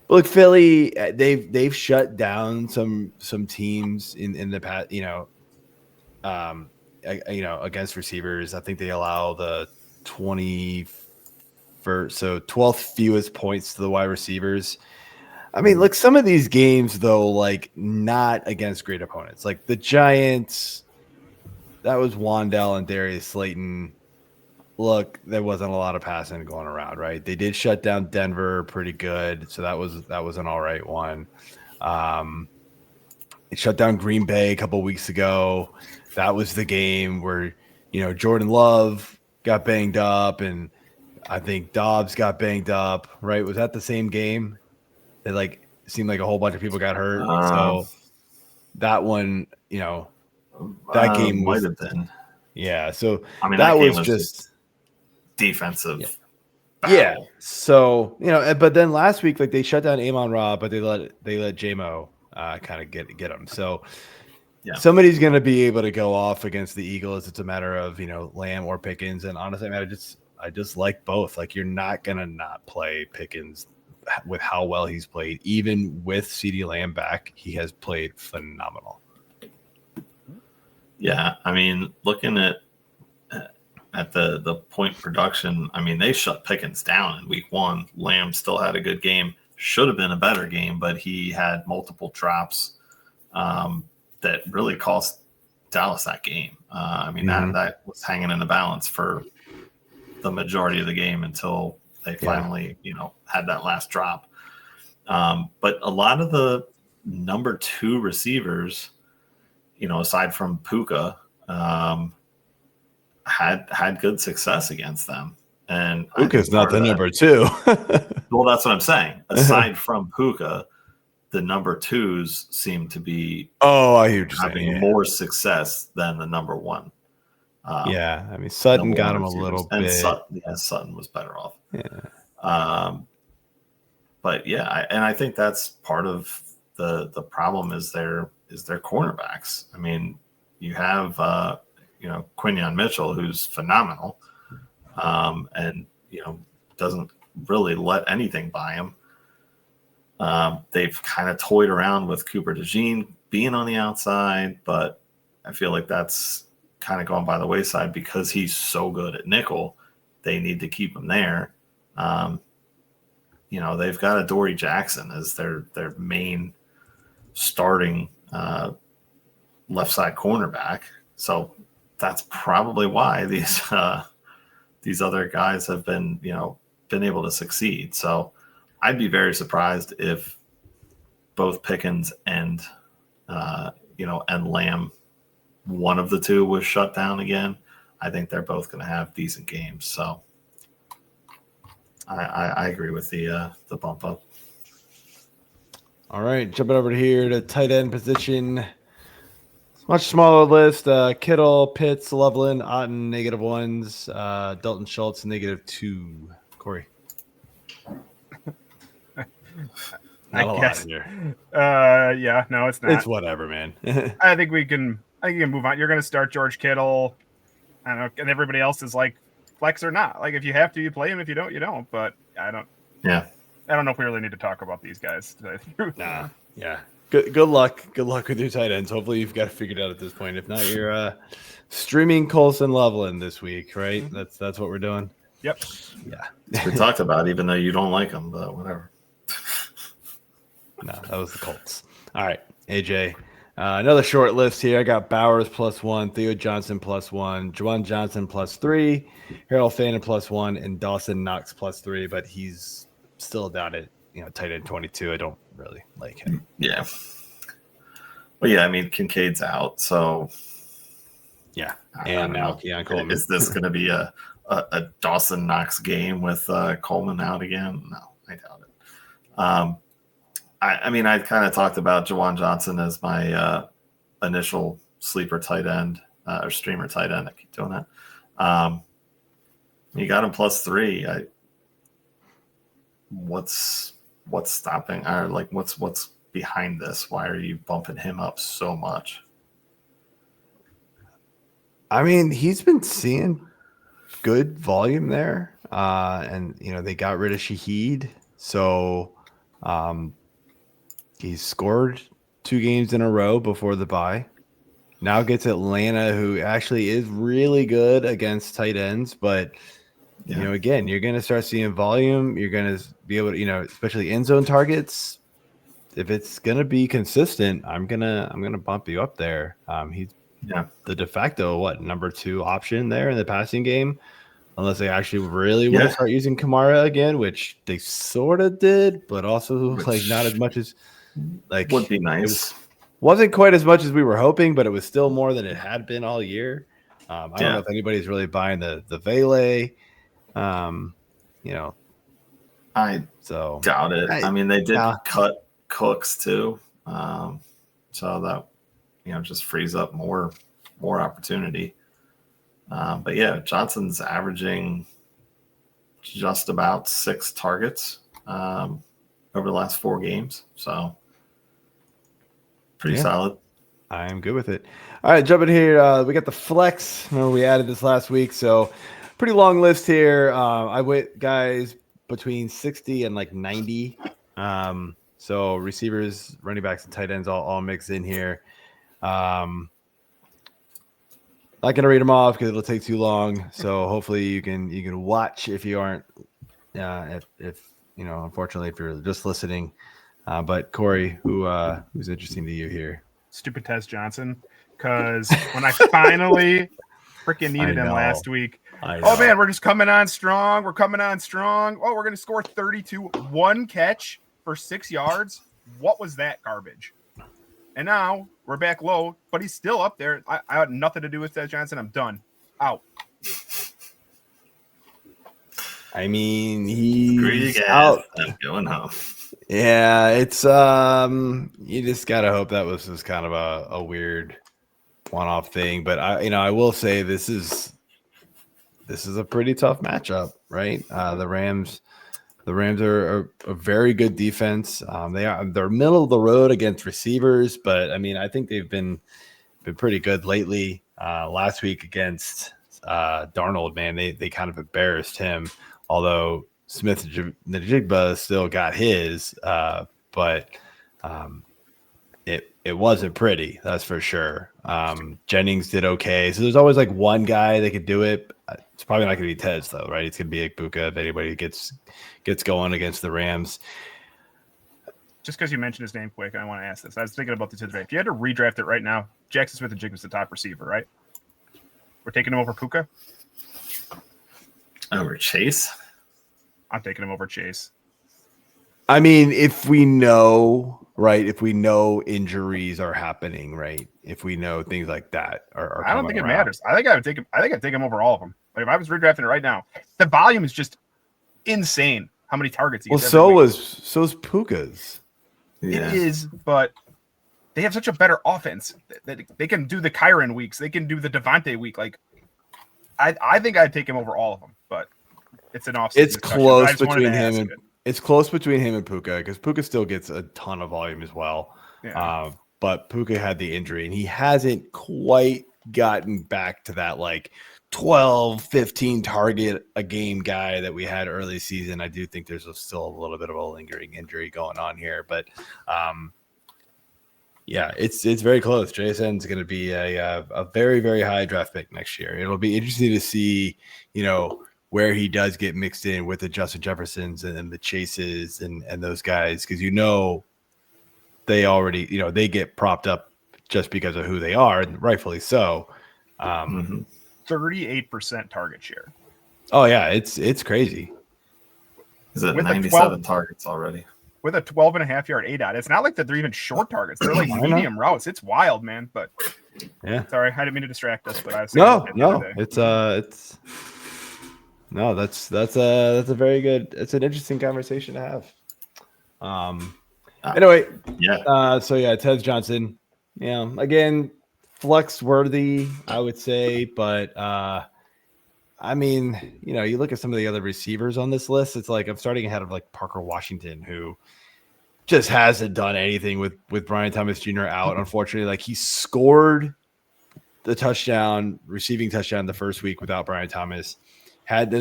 look, Philly, they've shut down some teams in the past, against receivers. I think they allow the 12th fewest points to the wide receivers. I mean, look, some of these games, though, like not against great opponents. Like the Giants, that was Wandell and Darius Slayton. Look, there wasn't a lot of passing going around, right? They did shut down Denver pretty good, so that was an all right one. It shut down Green Bay a couple weeks ago. That was the game where Jordan Love got banged up, and I think Dobbs got banged up, right? Was that the same game? It like seemed like a whole bunch of people got hurt. So that one, that game might was have been. Yeah. So I mean, that game was just defensive. Yeah. Battle. So, but then last week, like they shut down Amon-Ra, but they let JMO kind of get him. So somebody's going to be able to go off against the Eagles. It's a matter of, Lamb or Pickens. And honestly, man, I just like both. Like you're not going to not play Pickens with how well he's played. Even with CeeDee Lamb back, he has played phenomenal. Yeah. I mean, looking at the point production, I mean, they shut Pickens down in week 1. Lamb still had a good game. Should have been a better game, but he had multiple drops that really cost Dallas that game. I mean, that was hanging in the balance for the majority of the game until they finally, had that last drop. But a lot of the number 2 receivers, aside from Puka, had good success against them. And Puka's not the number 2. Well, that's what I'm saying. Aside from Puka, the number 2s seem to be I hear you having more success than the number 1. I mean, Sutton got him a little bit. Sutton was better off. Yeah. But I think that's part of the problem is their cornerbacks. I mean, you have Quinyon Mitchell, who's phenomenal, and doesn't really let anything by him. They've kind of toyed around with Cooper DeJean being on the outside, but I feel like that's kind of gone by the wayside because he's so good at nickel. They need to keep him there. They've got a Dory Jackson as their main starting left side cornerback. So that's probably why these other guys have been able to succeed. So I'd be very surprised if both Pickens and and Lamb, one of the 2 was shut down again. I think they're both going to have decent games. So I agree with the bump up. All right, jumping over here to tight end position. Much smaller list. Kittle, Pitts, Loveland, Otten, -1s. Dalton Schultz, -2. Corey. Not a lot in here. No, it's not. It's whatever, man. I think you can move on. You're going to start George Kittle. I don't know, and everybody else is like flex or not. Like if you have to, you play him. If you don't, you don't. But I don't. Yeah. I don't know if we really need to talk about these guys today. Nah. Yeah. Good luck. Good luck with your tight ends. Hopefully you've got it figured out at this point. If not, you're streaming Colston Loveland this week, right? That's what we're doing. Yep. Yeah. We talked about, even though you don't like them, but whatever. No, that was the Colts. All right, AJ. Another short list here. I got Bowers +1, Theo Johnson +1, Juwan Johnson +3, Harold Fannin +1, and Dawson Knox +3. But he's still down at tight end 22. I don't really like him. Yeah. Well, yeah. I mean, Kincaid's out, so yeah. And now Keon Coleman. Is this going to be a Dawson Knox game with Coleman out again? No, I doubt it. I mean, I kind of talked about Juwan Johnson as my initial sleeper tight end or streamer tight end. I keep doing that. You got him +3. What's stopping, or like what's behind this? Why are you bumping him up so much? I mean, he's been seeing good volume there, and they got rid of Shaheed, so he's scored 2 games in a row before the bye. Now gets Atlanta, who actually is really good against tight ends, but again, you're going to start seeing volume. You're going to be able to, especially end zone targets. If it's going to be consistent, I'm gonna bump you up there. He's the de facto number 2 option there in the passing game, unless they actually really want to start using Kamara again, which they sort of did, but also not as much as would be nice. Wasn't quite as much as we were hoping, but it was still more than it had been all year. I don't know if anybody's really buying the Vele. I So doubt it. I mean, they did yeah. cut Cooks too, so that just frees up more opportunity. But yeah, Johnson's averaging just about 6 targets over the last 4 games, so pretty solid. I am good with it. All right, jumping here. We got the flex. Remember, we added this last week, so pretty long list here. I went guys between 60 and like 90. So receivers, running backs, and tight ends all mixed in here. Not gonna read them off because it'll take too long. So hopefully you can watch if you aren't. If unfortunately, if you're just listening. But Corey, who's interesting to you here? Stupid Tez Johnson, because when I finally freaking needed him last week. Oh man, we're just coming on strong. We're coming on strong. Oh, we're gonna score 32. 1 catch for 6 yards. What was that garbage? And now we're back low, but he's still up there. I had nothing to do with Tez Johnson. I'm done. Out. I mean, he's out. I'm going home. Yeah, it's you just gotta hope that was just kind of a weird one-off thing. But I will say this is a pretty tough matchup, right? The Rams are a very good defense. They're middle of the road against receivers, but I mean I think they've been pretty good lately. Last week against Darnold, man, they kind of embarrassed him. Although Smith-Njigba still got his, but it wasn't pretty, that's for sure. Jennings did okay. So there's always like one guy that could do it. It's probably not going to be Tez though, right? It's going to be Buka if anybody gets going against the Rams. Just because you mentioned his name quick, I want to ask this. I was thinking about this today. If you had to redraft it right now, Jackson Smith-Njigba's the top receiver, right? We're taking him over Puka? Over Chase? I'm taking him over Chase. I mean, if we know injuries are happening, right? If we know things like that are I don't think it matters. I think I'd take him over all of them. Like if I was redrafting it right now, the volume is just insane. How many targets he gets? Well, so's Puka's. Yeah. It is, but they have such a better offense that they can do the Kyron weeks. They can do the Devontae week. Like I think I'd take him over all of them, but it's an offseason. It's close between him and Puka because Puka still gets a ton of volume as well. Yeah. But Puka had the injury and he hasn't quite gotten back to that like 12, 15 target a game guy that we had early season. I do think there's still a little bit of a lingering injury going on here, but yeah, it's very close. JSN's going to be a very, very high draft pick next year. It'll be interesting to see, where he does get mixed in with the Justin Jeffersons and the Chases and those guys, because they already, they get propped up just because of who they are, and rightfully so. 38% target share. Oh yeah, it's crazy. Is it 97 targets already? With a 12.5-yard ADOT. It's not like they're even short targets. They're like medium routes. It's wild, man. But yeah, sorry, I didn't mean to distract us. But I was that's a very good. It's an interesting conversation to have. Anyway, yeah. So yeah, Tez Johnson. Yeah, again, flex worthy, I would say, but I mean, you look at some of the other receivers on this list. It's like I'm starting ahead of like Parker Washington, who just hasn't done anything with Brian Thomas Jr. out. Unfortunately, like he scored the receiving touchdown the first week without Brian Thomas. Had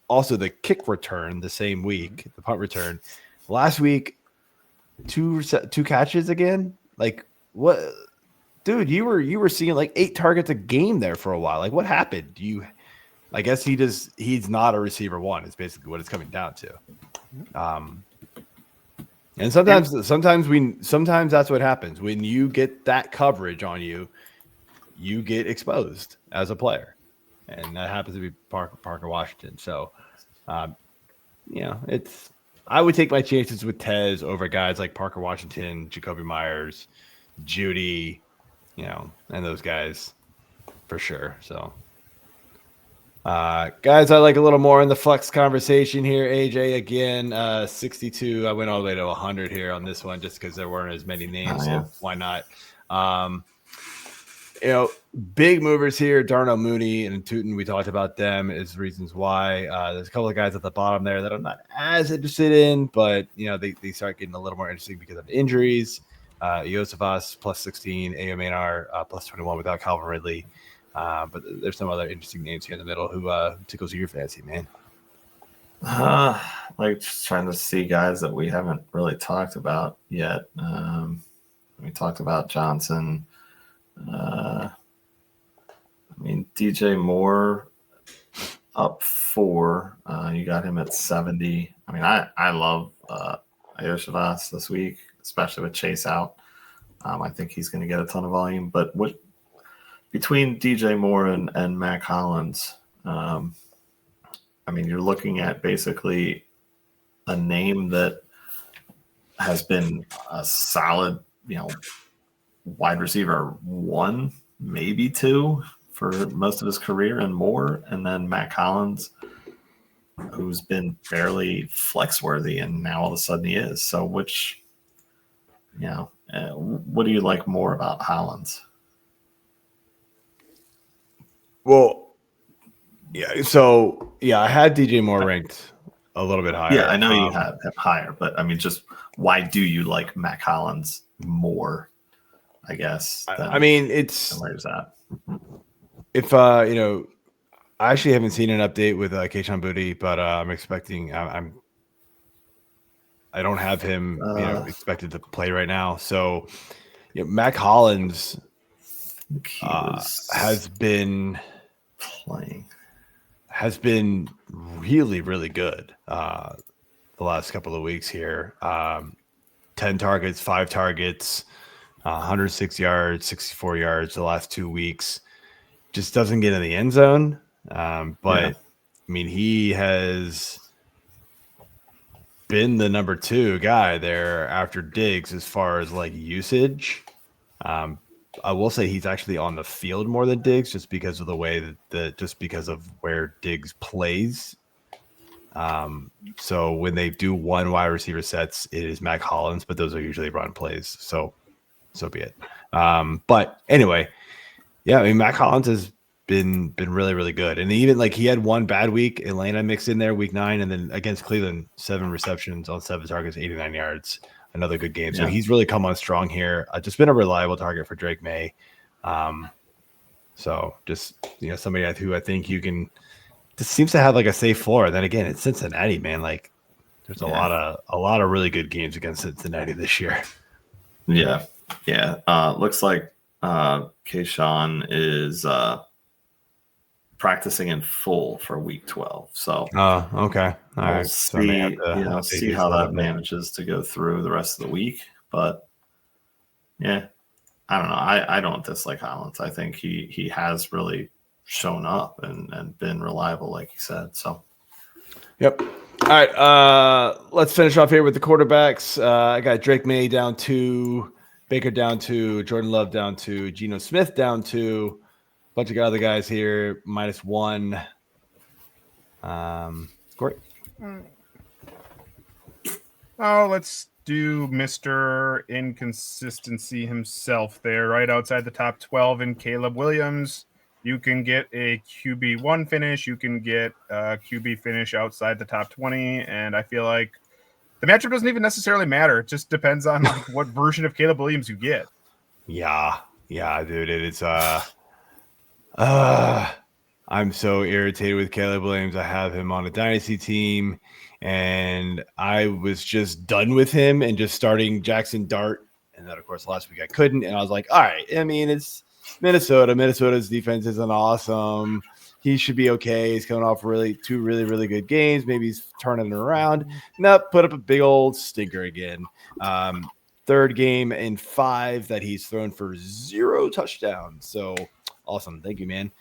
also the kick return the same week, the punt return. Last week, two catches again. Like what, dude? You were seeing like 8 targets a game there for a while. Like what happened? I guess he's not a receiver one. It's basically what it's coming down to. And sometimes that's what happens when you get that coverage on you. You get exposed as a player, and that happens to be Parker Washington. So, I would take my chances with Tez over guys like Parker Washington, Jacoby Myers, Judy, and those guys for sure. So. Guys, I like a little more in the flex conversation here. AJ again, 62. I went all the way to 100 here on this one just because there weren't as many names. So why not? Big movers here. Darnell Mooney and Tuten. We talked about them as reasons why. There's a couple of guys at the bottom there that I'm not as interested in, but they start getting a little more interesting because of injuries. Yosefas plus 16, Aomanar plus 21 without Calvin Ridley. But there's some other interesting names here in the middle who tickles your fancy, man. Like just trying to see guys that we haven't really talked about yet. We talked about Johnson. DJ Moore up 4. You got him at 70. I love Yosefas this week, especially with Chase out. I think he's going to get a ton of volume. But between DJ Moore and Mac Hollins, you're looking at basically a name that has been a solid, wide receiver 1, maybe 2 for most of his career and more. And then Mac Hollins, who's been fairly flex worthy, and now all of a sudden he is. So what do you like more about Hollins? Well, yeah. So I had DJ Moore ranked a little bit higher. Yeah, I know you had him higher, but just why do you like Mac Hollins more? I guess. It's where's that? If I actually haven't seen an update with Kayshon Boutte, but I'm expecting. I don't have him expected to play right now. So Mac Hollins has been really, really good the last couple of weeks here. 10 targets, 5 targets, 106 yards, 64 yards the last 2 weeks. Just doesn't get in the end zone. He has been the number 2 guy there after Diggs as far as like usage. I will say he's actually on the field more than Diggs just because of the way just because of where Diggs plays. So when they do one wide receiver sets, it is Mac Hollins, but those are usually run plays. So be it. But anyway, Mac Hollins has been really, really good. And even like he had one bad week, Atlanta mixed in there week 9, and then against Cleveland, 7 receptions on 7 targets, 89 yards. Another good game. So he's really come on strong here. Just been a reliable target for Drake May. So just, somebody who I think you can just seems to have like a safe floor. And then again, it's Cincinnati, man. Like there's a lot of really good games against Cincinnati this year. Yeah. Yeah. Looks like Kayshon is practicing in full for week 12. So okay. All right. See, see how that manages to go through the rest of the week. But yeah, I don't know. I don't dislike Hollins. I think he has really shown up and been reliable, like you said. So yep. All right. Let's finish off here with the quarterbacks. I got Drake May down 2, Baker down 2, Jordan Love down 2, Geno Smith down 2. Bunch of other guys here, -1. Corey. Oh, let's do Mr. Inconsistency himself there, right outside the top 12 in Caleb Williams. You can get a QB1 finish. You can get a QB finish outside the top 20. And I feel like the matchup doesn't even necessarily matter. It just depends on what version of Caleb Williams you get. Yeah, dude. It is I'm so irritated with Caleb Williams. I have him on a dynasty team, and I was just done with him and just starting Jackson Dart. And then, of course, last week I couldn't. And I was like, all right, it's Minnesota. Minnesota's defense isn't awesome. He should be okay. He's coming off two really, really good games. Maybe he's turning it around. Nope, put up a big old stinker again. Third game in 5 that he's thrown for 0 touchdowns. So awesome. Thank you, man.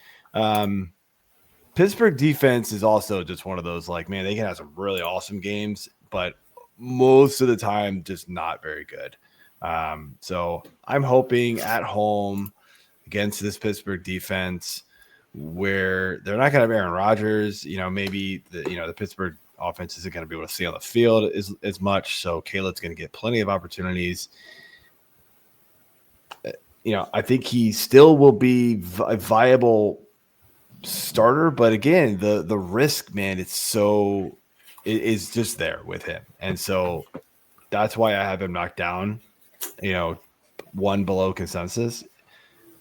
Pittsburgh defense is also just one of those, like, man, they can have some really awesome games, but most of the time just not very good. So I'm hoping at home against this Pittsburgh defense, where they're not going to have Aaron Rodgers. Maybe the Pittsburgh offense isn't going to be able to stay on the field as much. So Caleb's going to get plenty of opportunities. I think he still will be a viable starter, but again, the risk, man, it is just there with him, and so that's why I have him knocked down, one below consensus,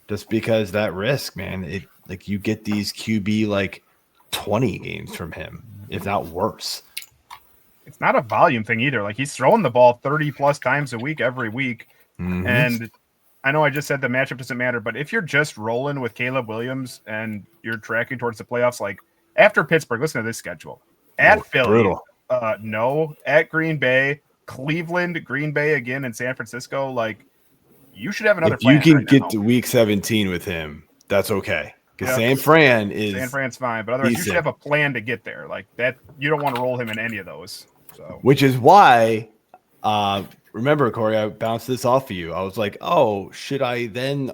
just because that risk, man. You get these QB 20 games from him, if not worse. It's not a volume thing either. He's throwing the ball 30 plus times a week every week, and I know I just said the matchup doesn't matter, but if you're just rolling with Caleb Williams and you're tracking towards the playoffs, after Pittsburgh, listen to this schedule: at Philly, no, at Green Bay, Cleveland, Green Bay again, and San Francisco. You should have another. If you can get to week 17 with him, that's okay. Because San Fran's fine, but otherwise you should have a plan to get there. That you don't want to roll him in any of those. So, which is why. Remember, Corey, I bounced this off of you. I was like, oh, should I then?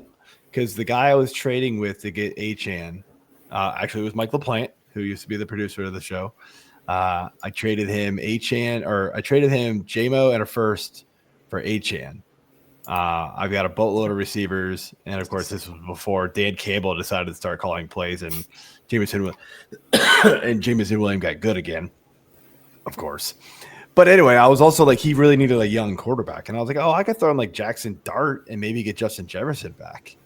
Because the guy I was trading with to get Achane, actually it was Mike LaPlante, who used to be the producer of the show. I traded him JMO and a first for Achane. I've got a boatload of receivers, and of course, this was before Dan Campbell decided to start calling plays, and Jameson Williams got good again, of course. But anyway, I was also he really needed a young quarterback. And I was like, I could throw in Jackson Dart and maybe get Justin Jefferson back.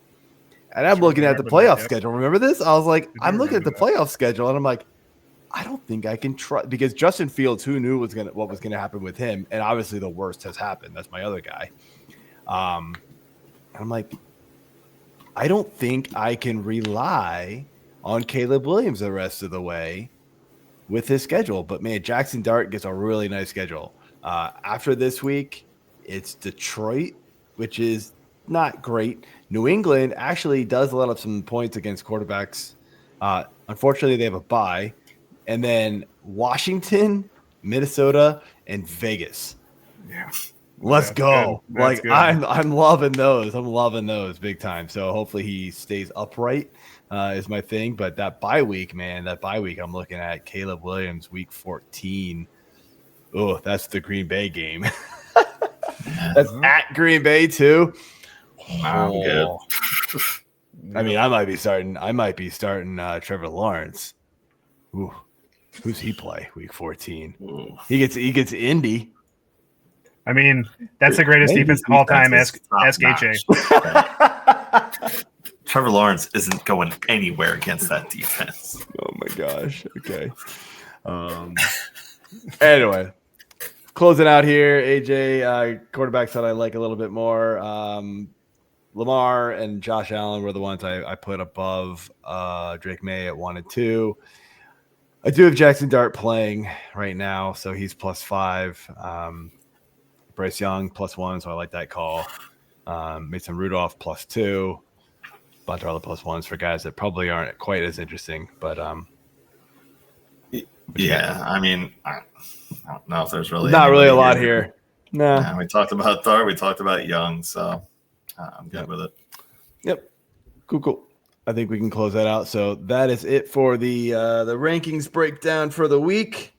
And I'm looking at the playoff schedule. Remember this? I was like, I'm looking at the playoff schedule and I'm like, I don't think I can try, because Justin Fields, who knew what was going to happen with him? And obviously the worst has happened. That's my other guy. I'm like, I don't think I can rely on Caleb Williams the rest of the way with his schedule. But man, Jackson Dart gets a really nice schedule. After this week, it's Detroit, which is not great. New England actually does let up some points against quarterbacks. Unfortunately, they have a bye. And then Washington, Minnesota, and Vegas. Yeah. Let's go. Good. I'm loving those. I'm loving those big time. So hopefully he stays upright. Is my thing, but that bye week, man, I'm looking at Caleb Williams week 14. Oh, that's the Green Bay game. That's at Green Bay too. I'm good. I mean, I might be starting Trevor Lawrence. Ooh, who's he play week 14? Ooh. He gets Indy. I mean, that's the greatest defense of all time. Ask HA. Trevor Lawrence isn't going anywhere against that defense. Oh my gosh. Okay. Anyway, closing out here, AJ, quarterbacks that I like a little bit more. Lamar and Josh Allen were the ones I put above Drake May at 1 and 2. I do have Jackson Dart playing right now, so he's +5. Bryce Young +1, so I like that call. Mason Rudolph +2. Bunch of other +1s for guys that probably aren't quite as interesting, but yeah, I mean, I don't know if there's really not really a lot here. No, yeah, we talked about Dart, we talked about Young, so I'm good with it. Yep, cool. I think we can close that out. So that is it for the rankings breakdown for the week.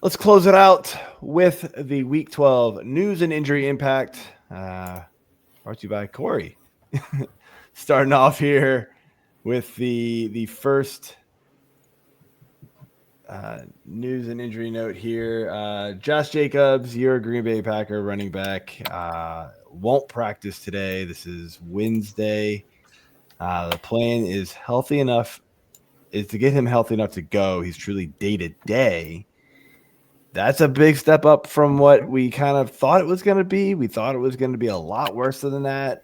Let's close it out with the Week 12 news and injury impact. Brought to you by Corey. Starting off here with the first news and injury note here. Josh Jacobs, your Green Bay Packer running back, won't practice today. This is Wednesday. The plan is to get him healthy enough to go. He's truly day-to-day. That's a big step up from what we kind of thought it was going to be. We thought it was going to be a lot worse than that.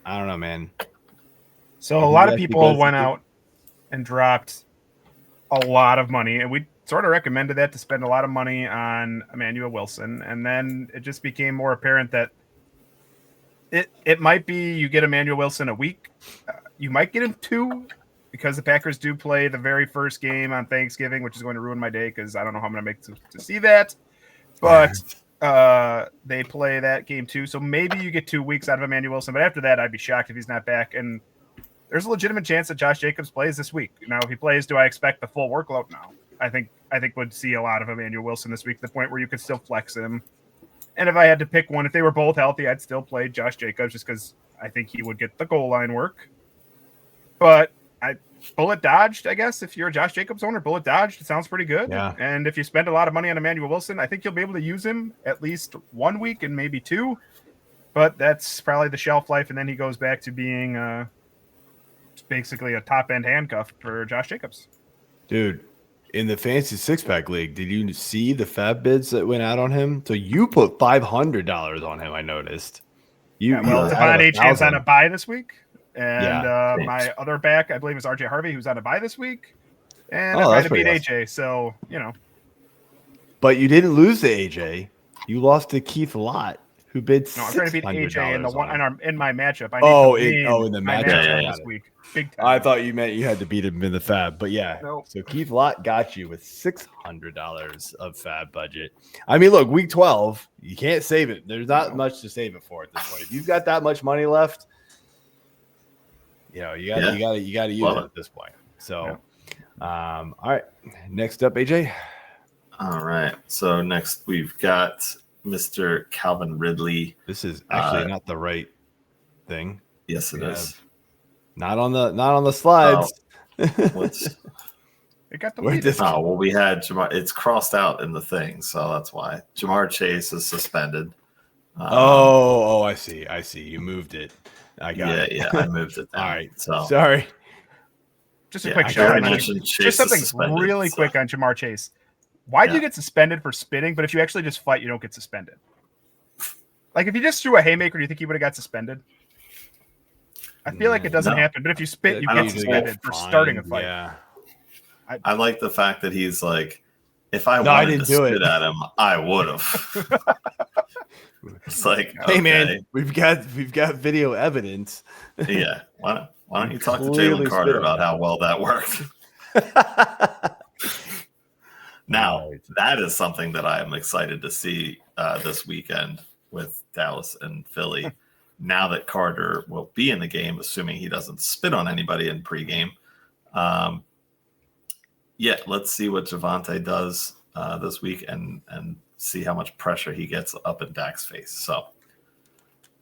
I don't know, man. So a lot of people went out and dropped a lot of money, and we sort of recommended that, to spend a lot of money on Emmanuel Wilson. And then it just became more apparent that it might be you get Emmanuel Wilson a week. You might get him 2, because the Packers do play the very first game on Thanksgiving, which is going to ruin my day because I don't know how I'm going to make to see that. But they play that game too. So maybe you get 2 weeks out of Emmanuel Wilson. But after that, I'd be shocked if he's not back. And there's a legitimate chance that Josh Jacobs plays this week. Now, if he plays, do I expect the full workload? No. I think we'd see a lot of Emmanuel Wilson this week, to the point where you could still flex him. And if I had to pick one, if they were both healthy, I'd still play Josh Jacobs just because I think he would get the goal line work. But I bullet dodged, I guess. If you're a Josh Jacobs owner, bullet dodged. It sounds pretty good. Yeah. And if you spend a lot of money on Emmanuel Wilson, I think you'll be able to use him at least 1 week and maybe 2. But that's probably the shelf life, and then he goes back to being basically a top-end handcuff for Josh Jacobs. Dude, in the Fantasy Six-Pack League, did you see the fab bids that went out on him? So you put $500 on him, I noticed. Devon Achane's on a bye this week. And Yeah, my other back, I believe, is RJ Harvey, who's on a bye this week. And Oh, I'm trying that's to beat pretty AJ, so, But you didn't lose to AJ. You lost to Keith Lott, who bid No, I'm trying to beat AJ in the one in my matchup. I need in the my matchup this week. Big time. I thought you meant you had to beat him in the fab, but yeah. Nope. So Keith Lott got you with $600 of fab budget. I mean, look, week 12, you can't save it. There's not much to save it for at this point. If you've got that much money left, you got to use it at this point. So, all right. Next up, AJ. All right. So next we've got Mr. Calvin Ridley. This is actually not the right thing. Yes, it is. Not on the slides. What's it got deleted. Oh, well, we had Jamar. It's crossed out in the thing, so that's why Jamar Chase is suspended. I see. You moved it. I got it. Yeah, I moved it. All right. So sorry. Just a quick shout out. Just something really quick on Jamar Chase. Why do you get suspended for spitting? But if you actually just fight, you don't get suspended. Like if you just threw a haymaker, do you think he would have got suspended? I feel like it doesn't happen. But if you spit, you get suspended for starting a fight. Yeah. I like the fact that he's like, if I wanted to spit at him, I would have. It's like, hey man, we've got video evidence. Yeah, why don't you talk to Jalen Carter about how well that worked? Now, that is something that I am excited to see this weekend with Dallas and Philly. Now that Carter will be in the game, assuming he doesn't spit on anybody in pregame. Let's see what Javonte does this week and see how much pressure he gets up in Dak's face. So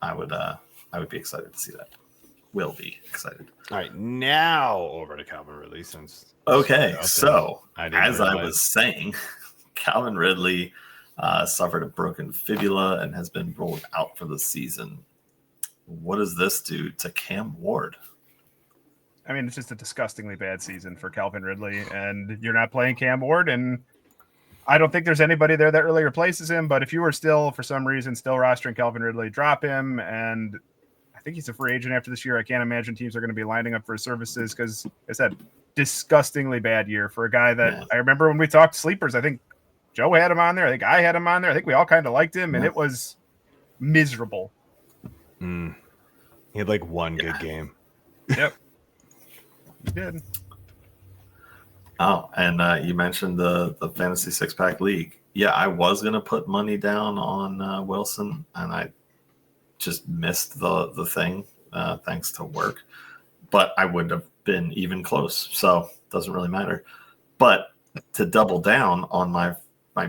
I would be excited to see that. Will be excited. All right, now over to Calvin Ridley. So as I was saying, Calvin Ridley suffered a broken fibula and has been ruled out for the season. What does this do to Cam Ward? I mean, it's just a disgustingly bad season for Calvin Ridley, and you're not playing Cam Ward, and I don't think there's anybody there that really replaces him. But if you were still, for some reason, still rostering Calvin Ridley, drop him. And I think he's a free agent after this year. I can't imagine teams are going to be lining up for his services because, like I said, disgustingly bad year for a guy that I remember when we talked sleepers. I think Joe had him on there. I think I had him on there. I think we all kind of liked him, and it was miserable. He had like one good game. Yep. He did. Oh, and you mentioned the Fantasy Six-Pack League. Yeah, I was going to put money down on Wilson, and I just missed the thing thanks to work. But I wouldn't have been even close, so it doesn't really matter. But to double down on my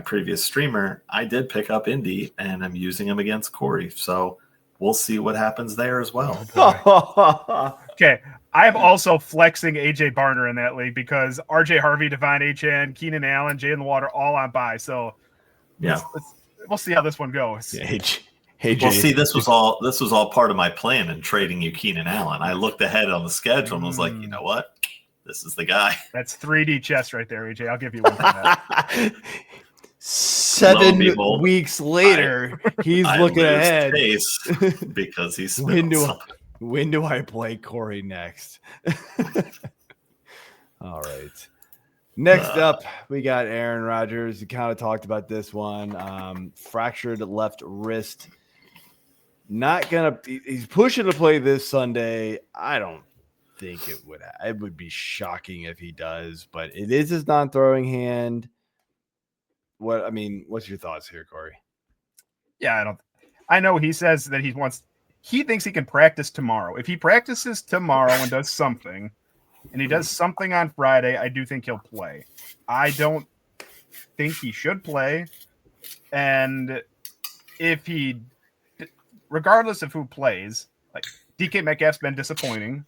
previous streamer, I did pick up Indy, and I'm using him against Corey. So we'll see what happens there as well. Okay. I'm also flexing AJ Barner in that league because RJ Harvey, Devon Achane, Keenan Allen, Jalen Water all on bye. So we'll see how this one goes. Well, see, this was all part of my plan in trading you Keenan Allen. I looked ahead on the schedule and was like, you know what? This is the guy. That's 3D chess right there, AJ. I'll give you one for that. 7 weeks later, he's looking ahead because he's when do I play Corey next? All right. Next up, we got Aaron Rodgers. You kind of talked about this one. Fractured left wrist. He's pushing to play this Sunday. I don't think it would be shocking if he does, but it is his non-throwing hand. What's your thoughts here, Corey? Yeah, I know he says that he wants he thinks he can practice tomorrow. If he practices tomorrow and does something, and he does something on Friday, I do think he'll play. I don't think he should play. And if he, regardless of who plays, like DK Metcalf's been disappointing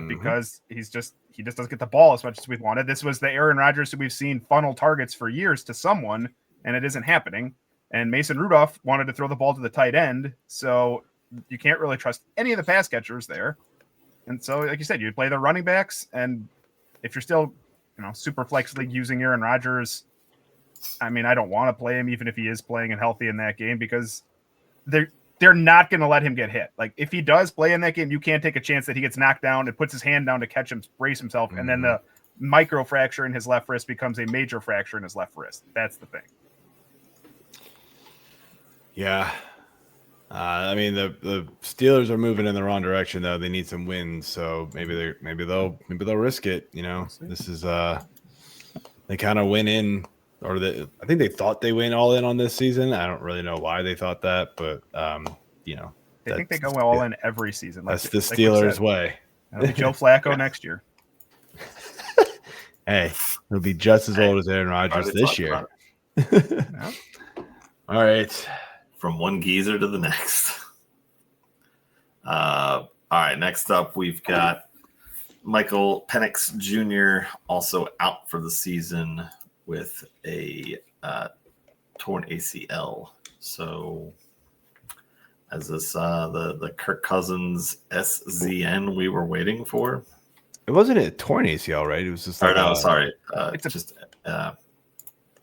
because he just doesn't get the ball as much as we wanted. This was the Aaron Rodgers that we've seen funnel targets for years to someone, and it isn't happening. And Mason Rudolph wanted to throw the ball to the tight end, so you can't really trust any of the pass catchers there. And so, like you said, you play the running backs, and if you're still, super flex league using Aaron Rodgers, I mean, I don't want to play him even if he is playing and healthy in that game because they're not going to let him get hit. Like if he does play in that game, you can't take a chance that he gets knocked down and puts his hand down to catch him, brace himself, and then the micro fracture in his left wrist becomes a major fracture in his left wrist. That's the thing. Yeah. I mean, the Steelers are moving in the wrong direction, though. They need some wins, so maybe they'll risk it. This is they kind of went in, or I think they thought they went all in on this season. I don't really know why they thought that, but they think they go all in every season. That's the Steelers' way. It'll be Joe Flacco next year. Hey, he'll be just as old as Aaron Rodgers this year. All right. From one geezer to the next. All right, next up, we've got Michael Penix Jr. also out for the season with a torn ACL. So, is this the Kirk Cousins SZN we were waiting for? It wasn't a torn ACL, right? It was just like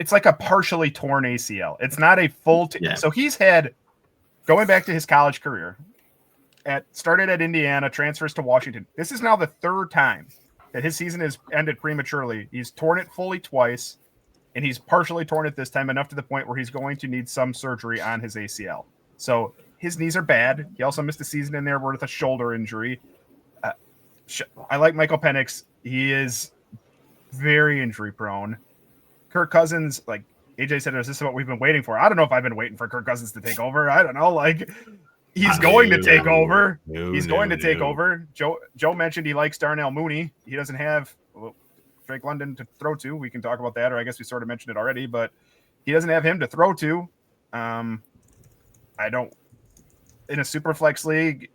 it's like a partially torn ACL. It's not a full. So he's had, going back to his college career, started at Indiana, transfers to Washington. This is now the third time that his season has ended prematurely. He's torn it fully twice, and he's partially torn it this time, enough to the point where he's going to need some surgery on his ACL. So his knees are bad. He also missed a season in there with a shoulder injury. I like Michael Penix. He is very injury prone. Kirk Cousins, like AJ said, is this what we've been waiting for? I don't know if I've been waiting for Kirk Cousins to take over. I don't know. Like he's going to take over. He's going to take over. Joe mentioned he likes Darnell Mooney. He doesn't have Drake London to throw to. We can talk about that, or I guess we sort of mentioned it already, but he doesn't have him to throw to. I don't. In a super flex league,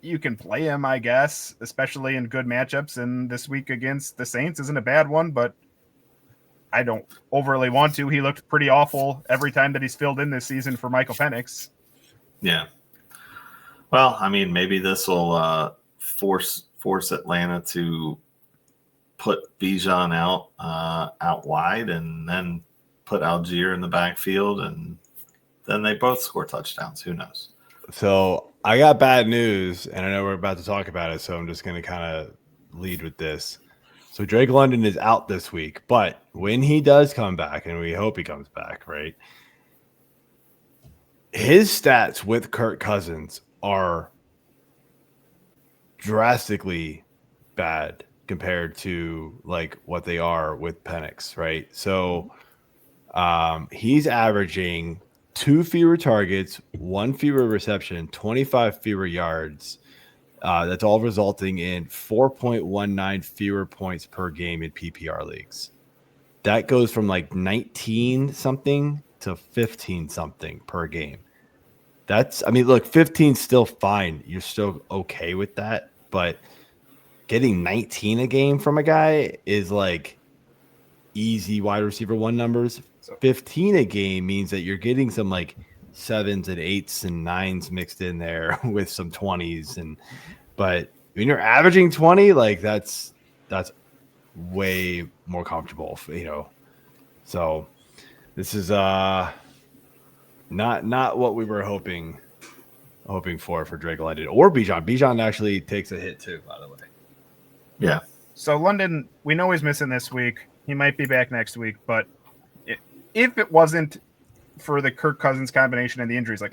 you can play him, I guess, especially in good matchups. And this week against the Saints isn't a bad one, but I don't overly want to. He looked pretty awful every time that he's filled in this season for Michael Penix. Yeah. Well, I mean, maybe this will force Atlanta to put Bijan out wide and then put Algier in the backfield, and then they both score touchdowns. Who knows? So I got bad news, and I know we're about to talk about it, so I'm just going to kind of lead with this. So Drake London is out this week, but when he does come back, and we hope he comes back, right, his stats with Kirk Cousins are drastically bad compared to like what they are with Penix, right? So he's averaging 2 fewer targets, 1 fewer reception, 25 fewer yards. That's all resulting in 4.19 fewer points per game in PPR leagues. That goes from like 19 something to 15 something per game. Look, 15 is still fine. You're still okay with that, but getting 19 a game from a guy is like easy wide receiver 1 numbers. 15 a game means that you're getting some like 7s and 8s and 9s mixed in there with some 20s, but when you're averaging 20, like that's way more comfortable, So this is not what we were hoping for Drake London or Bijan. Bijan actually takes a hit too, by the way. Yeah. So London, we know he's missing this week. He might be back next week, but if it wasn't for the Kirk Cousins combination and the injuries, like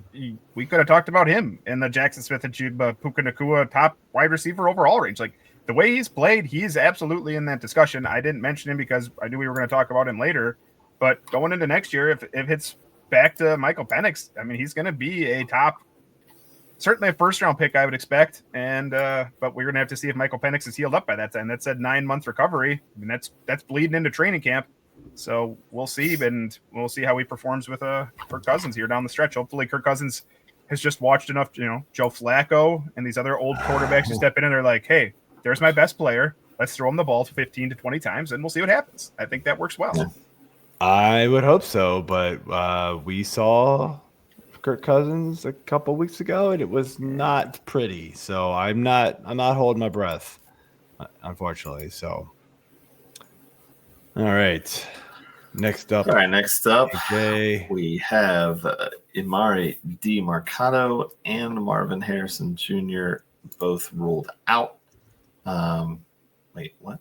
we could have talked about him in the Jackson Smith and Puka Nacua top wide receiver overall range. Like the way he's played, he's absolutely in that discussion. I didn't mention him because I knew we were going to talk about him later, but going into next year, if it's back to Michael Penix, I mean, he's going to be a top certainly a first-round pick, I would expect. And but we're gonna have to see if Michael Penix is healed up by that time. That said 9-month recovery. I mean, that's bleeding into training camp. So we'll see, and we'll see how he performs with Kirk Cousins here down the stretch. Hopefully, Kirk Cousins has just watched enough, Joe Flacco and these other old quarterbacks who step in and they're like, hey, there's my best player. Let's throw him the ball 15 to 20 times, and we'll see what happens. I think that works well. Yeah. I would hope so, but we saw Kirk Cousins a couple weeks ago, and it was not pretty. So I'm not holding my breath, unfortunately. So, all right. Next up, okay. We have Emari, Demarcado, and Marvin Harrison Jr. both ruled out. Wait, what?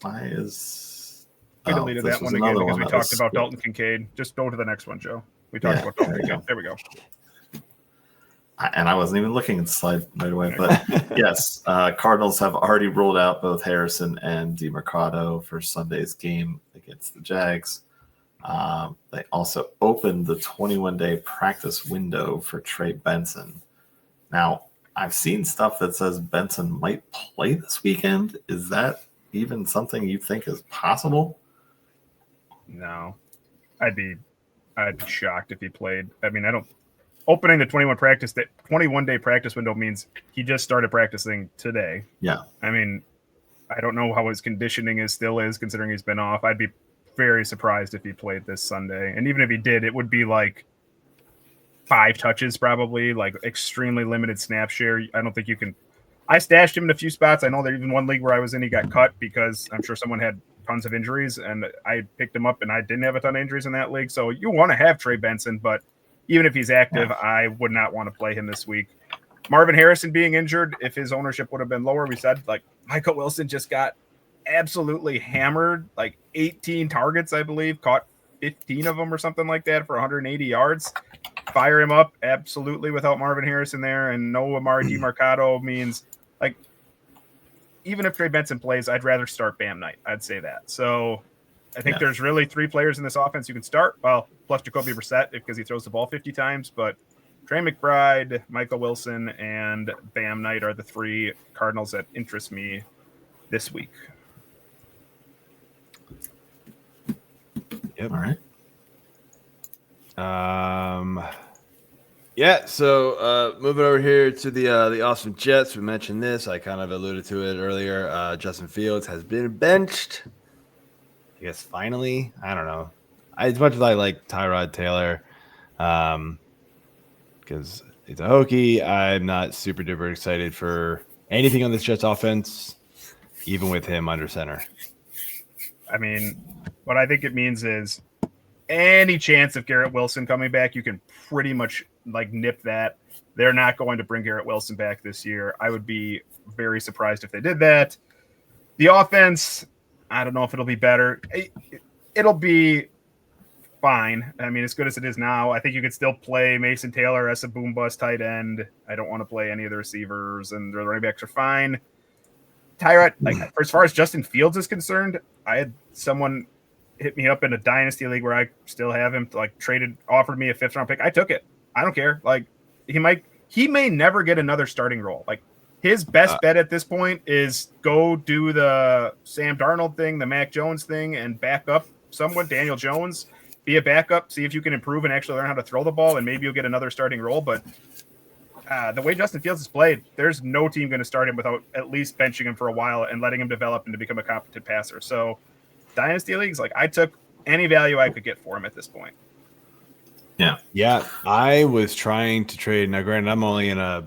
Why is... We deleted that one again because we talked about Dalton Kincaid. Just go to the next one, Joe. We talked about Dalton Kincaid. There we go. And I wasn't even looking at the slide right away. But yes, Cardinals have already ruled out both Harrison and Demarcado for Sunday's game against the Jags. They also opened the 21-day practice window for Trey Benson. Now, I've seen stuff that says Benson might play this weekend. Is that even something you think is possible? No. I'd be shocked if he played. I mean, opening the 21-day practice window means he just started practicing today. Yeah. I mean, I don't know how his conditioning still is considering he's been off. I'd be very surprised if he played this Sunday. And even if he did, it would be like 5 touches probably, like extremely limited snap share. I don't think you can. I stashed him in a few spots. I know there's even one league where I was in, he got cut because I'm sure someone had tons of injuries, and I picked him up, and I didn't have a ton of injuries in that league. So you want to have Trey Benson, but even if he's active, I would not want to play him this week. Marvin Harrison being injured, if his ownership would have been lower, we said, like, Michael Wilson just got absolutely hammered, like 18 targets, I believe, caught 15 of them or something like that for 180 yards. Fire him up, absolutely, without Marvin Harrison there, and no Emari Demarcado means, like, even if Trey Benson plays, I'd rather start Bam Knight. I'd say that. So I think there's really 3 players in this offense you can start. Well, plus Jacoby Brissett because he throws the ball 50 times. But Trey McBride, Michael Wilson, and Bam Knight are the 3 Cardinals that interest me this week. Yep. All right. Yeah, so moving over here to the Austin Jets, we mentioned this. I kind of alluded to it earlier. Justin Fields has been benched. I guess finally. I don't know. As much as I like Tyrod Taylor, because it's a Hokie, I'm not super duper excited for anything on this Jets offense, even with him under center. I mean, what I think it means is any chance of Garrett Wilson coming back, you can pretty much like nip that. They're not going to bring Garrett Wilson back this year. I would be very surprised if they did that. The offense, I don't know if it'll be better. It'll be fine. I mean, as good as it is now, I think you could still play Mason Taylor as a boom bust tight end. I don't want to play any of the receivers, and the running backs are fine. Tyrod, like, as far as Justin Fields is concerned, I had someone hit me up in a dynasty league where I still have him, like, offered me a 5th round pick. I took it. I don't care. Like, he may never get another starting role. Like, his best bet at this point is go do the Sam Darnold thing, the Mac Jones thing, and back up someone, Daniel Jones, be a backup, see if you can improve and actually learn how to throw the ball, and maybe you'll get another starting role. But the way Justin Fields has played, there's no team going to start him without at least benching him for a while and letting him develop and to become a competent passer. So dynasty leagues, like, I took any value I could get for him at this point. Yeah. I was trying to trade. Now, granted, I'm only in a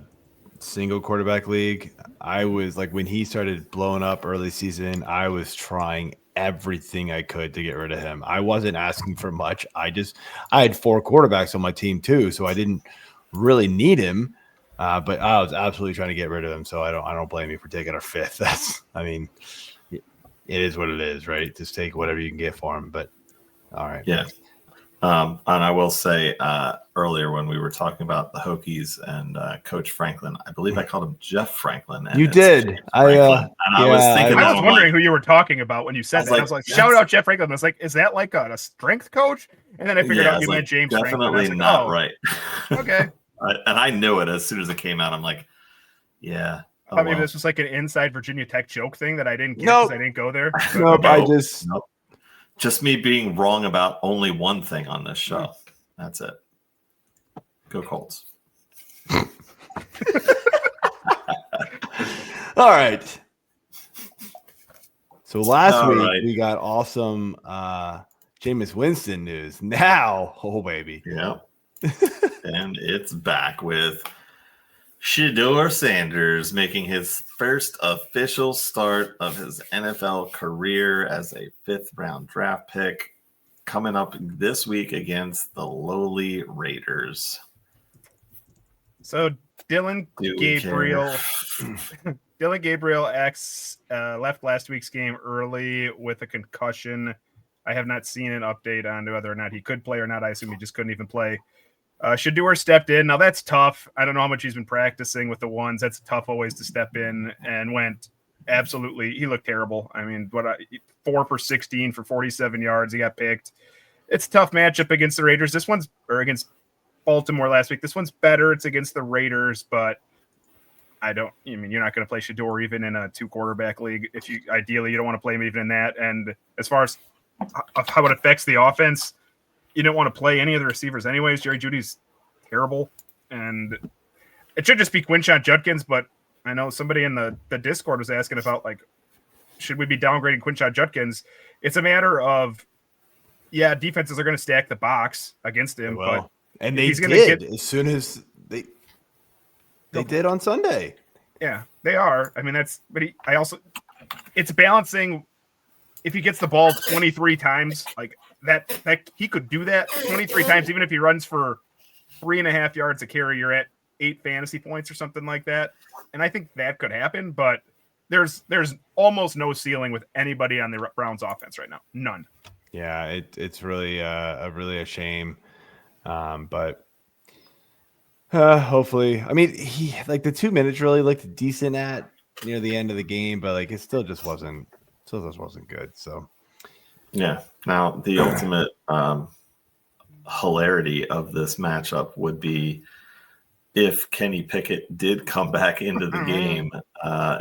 single quarterback league. I was like, when he started blowing up early season, I was trying everything I could to get rid of him. I wasn't asking for much. I had 4 quarterbacks on my team too, so I didn't really need him. But I was absolutely trying to get rid of him. So I don't blame you for taking our 5th. It is what it is, right? Just take whatever you can get for him. But all right. Yeah. And I will say earlier when we were talking about the Hokies and Coach Franklin, I believe I called him Jeff Franklin. And you did. I was wondering who you were talking about when you said that. I was like, shout out Jeff Franklin. I was like, is that like a strength coach? And then I figured out you meant James definitely Franklin. Definitely not right. Okay. I knew it as soon as it came out. I'm like, yeah. I thought maybe this was like an inside Virginia Tech joke thing that I didn't get because I didn't go there. Nope, Just me being wrong about only one thing on this show. That's it. Go Colts. All right. So last week we got awesome Jameis Winston news. Now, oh baby. Yeah. And it's back with Shedeur Sanders making his first official start of his NFL career as a 5th-round draft pick, coming up this week against the lowly Raiders. So Dylan Gabriel left last week's game early with a concussion. I have not seen an update on whether or not he could play or not. I assume he just couldn't even play. Shedeur stepped in. Now that's tough. I don't know how much he's been practicing with the ones. That's tough always to step in, and went absolutely. He looked terrible. I mean, 4 for 16 for 47 yards. He got picked. It's a tough matchup against the Raiders. This one's against Baltimore last week. This one's better. It's against the Raiders, but you're not going to play Shedeur even in a 2-quarterback league. Ideally, you don't want to play him even in that. And as far as how it affects the offense, you don't want to play any of the receivers anyways. Jerry Jeudy's terrible, and it should just be Quinshon Judkins, but I know somebody in the Discord was asking about, like, should we be downgrading Quinshon Judkins? It's a matter of, defenses are going to stack the box against him, but and they did as soon as they did on Sunday. Yeah, they are. I mean, it's balancing. If he gets the ball 23 times, like that he could do that 23 times, even if he runs for 3.5 yards a carry, you're at 8 fantasy points or something like that. And I think that could happen, but there's almost no ceiling with anybody on the Browns offense right now. None. Yeah, it's really a shame. But hopefully, I mean, he like the 2 minutes really looked decent at near the end of the game, but like it still just wasn't good. So yeah. Now the ultimate hilarity of this matchup would be if Kenny Pickett did come back into the game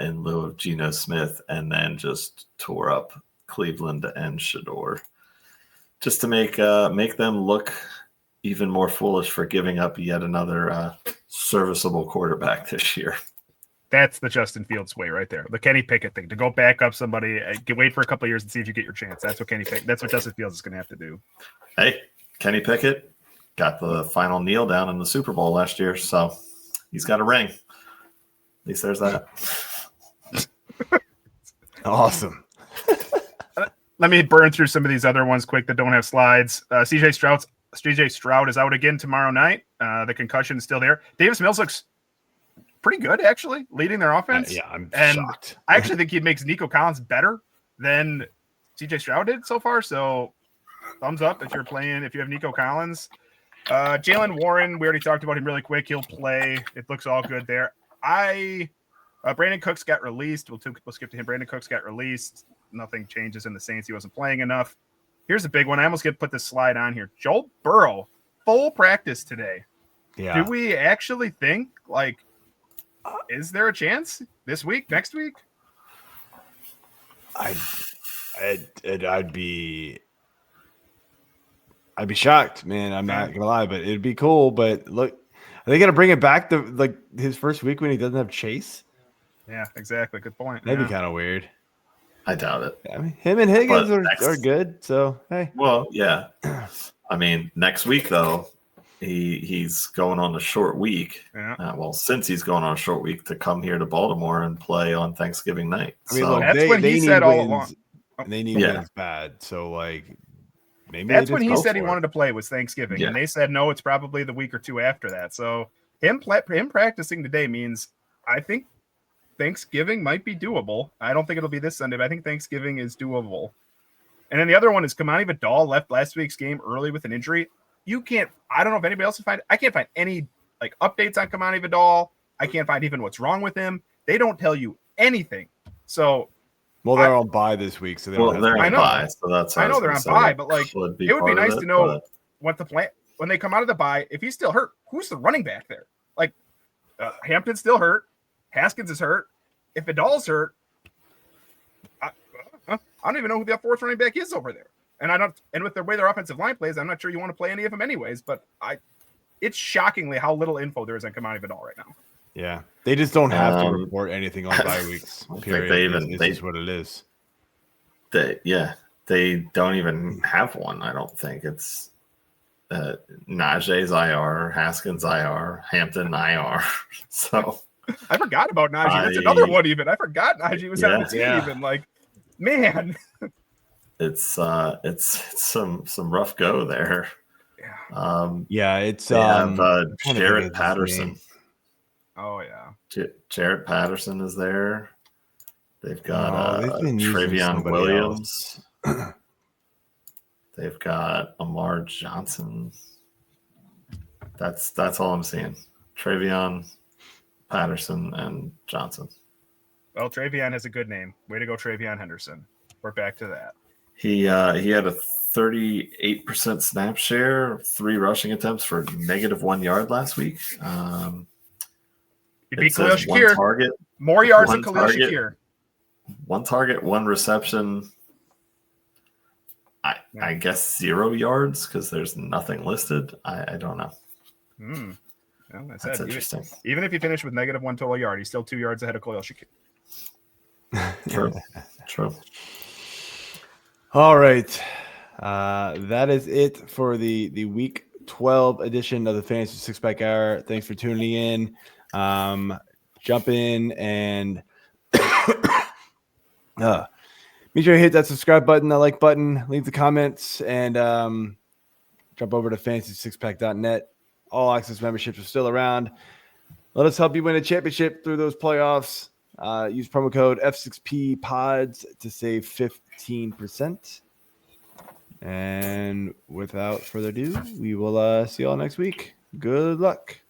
in lieu of Geno Smith and then just tore up Cleveland and Shedeur, just to make them look even more foolish for giving up yet another serviceable quarterback this year. That's the Justin Fields way right there. The Kenny Pickett thing, to go back up somebody, wait for a couple of years and see if you get your chance. That's what Justin Fields is going to have to do. Hey, Kenny Pickett got the final kneel down in the Super Bowl last year, so he's got a ring. At least there's that. Awesome. Let me burn through some of these other ones quick that don't have slides. CJ Stroud is out again tomorrow night. The concussion is still there. Davis Mills looks pretty good, actually, leading their offense. I'm shocked. I actually think he makes Nico Collins better than CJ Stroud did so far. So thumbs up if you have Nico Collins. Jalen Warren, we already talked about him really quick. He'll play. It looks all good there. Brandon Cooks got released. We'll skip to him. Brandon Cooks got released. Nothing changes in the Saints. He wasn't playing enough. Here's a big one. I almost get to put this slide on here. Joe Burrow, full practice today. Yeah. Do we actually think, like, is there a chance this week, next week? I'd be shocked, man. I'm not gonna lie, but it'd be cool. But look, are they gonna bring it back to like his first week when he doesn't have Chase? Yeah, exactly. Good point. That'd be kind of weird. I doubt it. I mean, him and Higgins are good. So hey. Well, yeah. I mean, next week though, he's going on a short week. Yeah. Since he's going on a short week to come here to Baltimore and play on Thanksgiving night. I mean, look, that's when he said all along. And they need wins bad. So like, maybe that's when he said he wanted to play was Thanksgiving, Yeah. and they said no, it's probably the week or two after that. So him practicing today means I think Thanksgiving might be doable. I don't think it'll be this Sunday, but I think Thanksgiving is doable. And then the other one is Kamani Vidal left last week's game early with an injury. I don't know if anybody else can find. I can't find any like updates on Kamani Vidal. I can't find even what's wrong with him. They don't tell you anything. So. Well, they're on bye this week, so they're on bye. So that's I know they're on bye, but like it would be nice to know what the plan. when they come out of the bye, if he's still hurt, who's the running back there? Like Hampton's still hurt. Haskins is hurt. If Vidal's hurt, I don't even know who the fourth running back is over there. And with the way their offensive line plays, I'm not sure you want to play any of them anyways. But it's shockingly how little info there is on Kamani Vidal right now. Yeah, they just don't have to report anything on bye weeks. Period. This is what it is. They don't even have one. I don't think it's Najee's IR, Haskins IR, Hampton IR. So I forgot about Najee. That's another one. Even I forgot Najee was on the team. Yeah. Even like, man, it's some rough go there. It's they have Jarrett Patterson. Oh yeah, Jarrett Patterson is there. They've got Travion Williams. They've got Amar Johnson. That's all I'm seeing. Travion, Patterson, and Johnson. Well, Travion has a good name. Way to go, Travion Henderson. We're back to that. He had a 38% snap share, 3 rushing attempts for -1 yard last week. He beat Khalil Shakir. More yards than Khalil Shakir. 1 target, 1 reception. I guess 0 yards because there's nothing listed. I don't know. Well, that's interesting. Even if he finished with -1 total yard, he's still 2 yards ahead of Khalil Shakir. True. All right. That is it for the week 12 edition of the Fantasy Six Pack Hour. Thanks for tuning in. Jump in and make sure you hit that subscribe button, that like button, leave the comments, and jump over to fantasysixpack.net. All access memberships are still around. Let us help you win a championship through those playoffs. Use promo code F6PPods to save 15%. And without further ado, we will see you all next week. Good luck.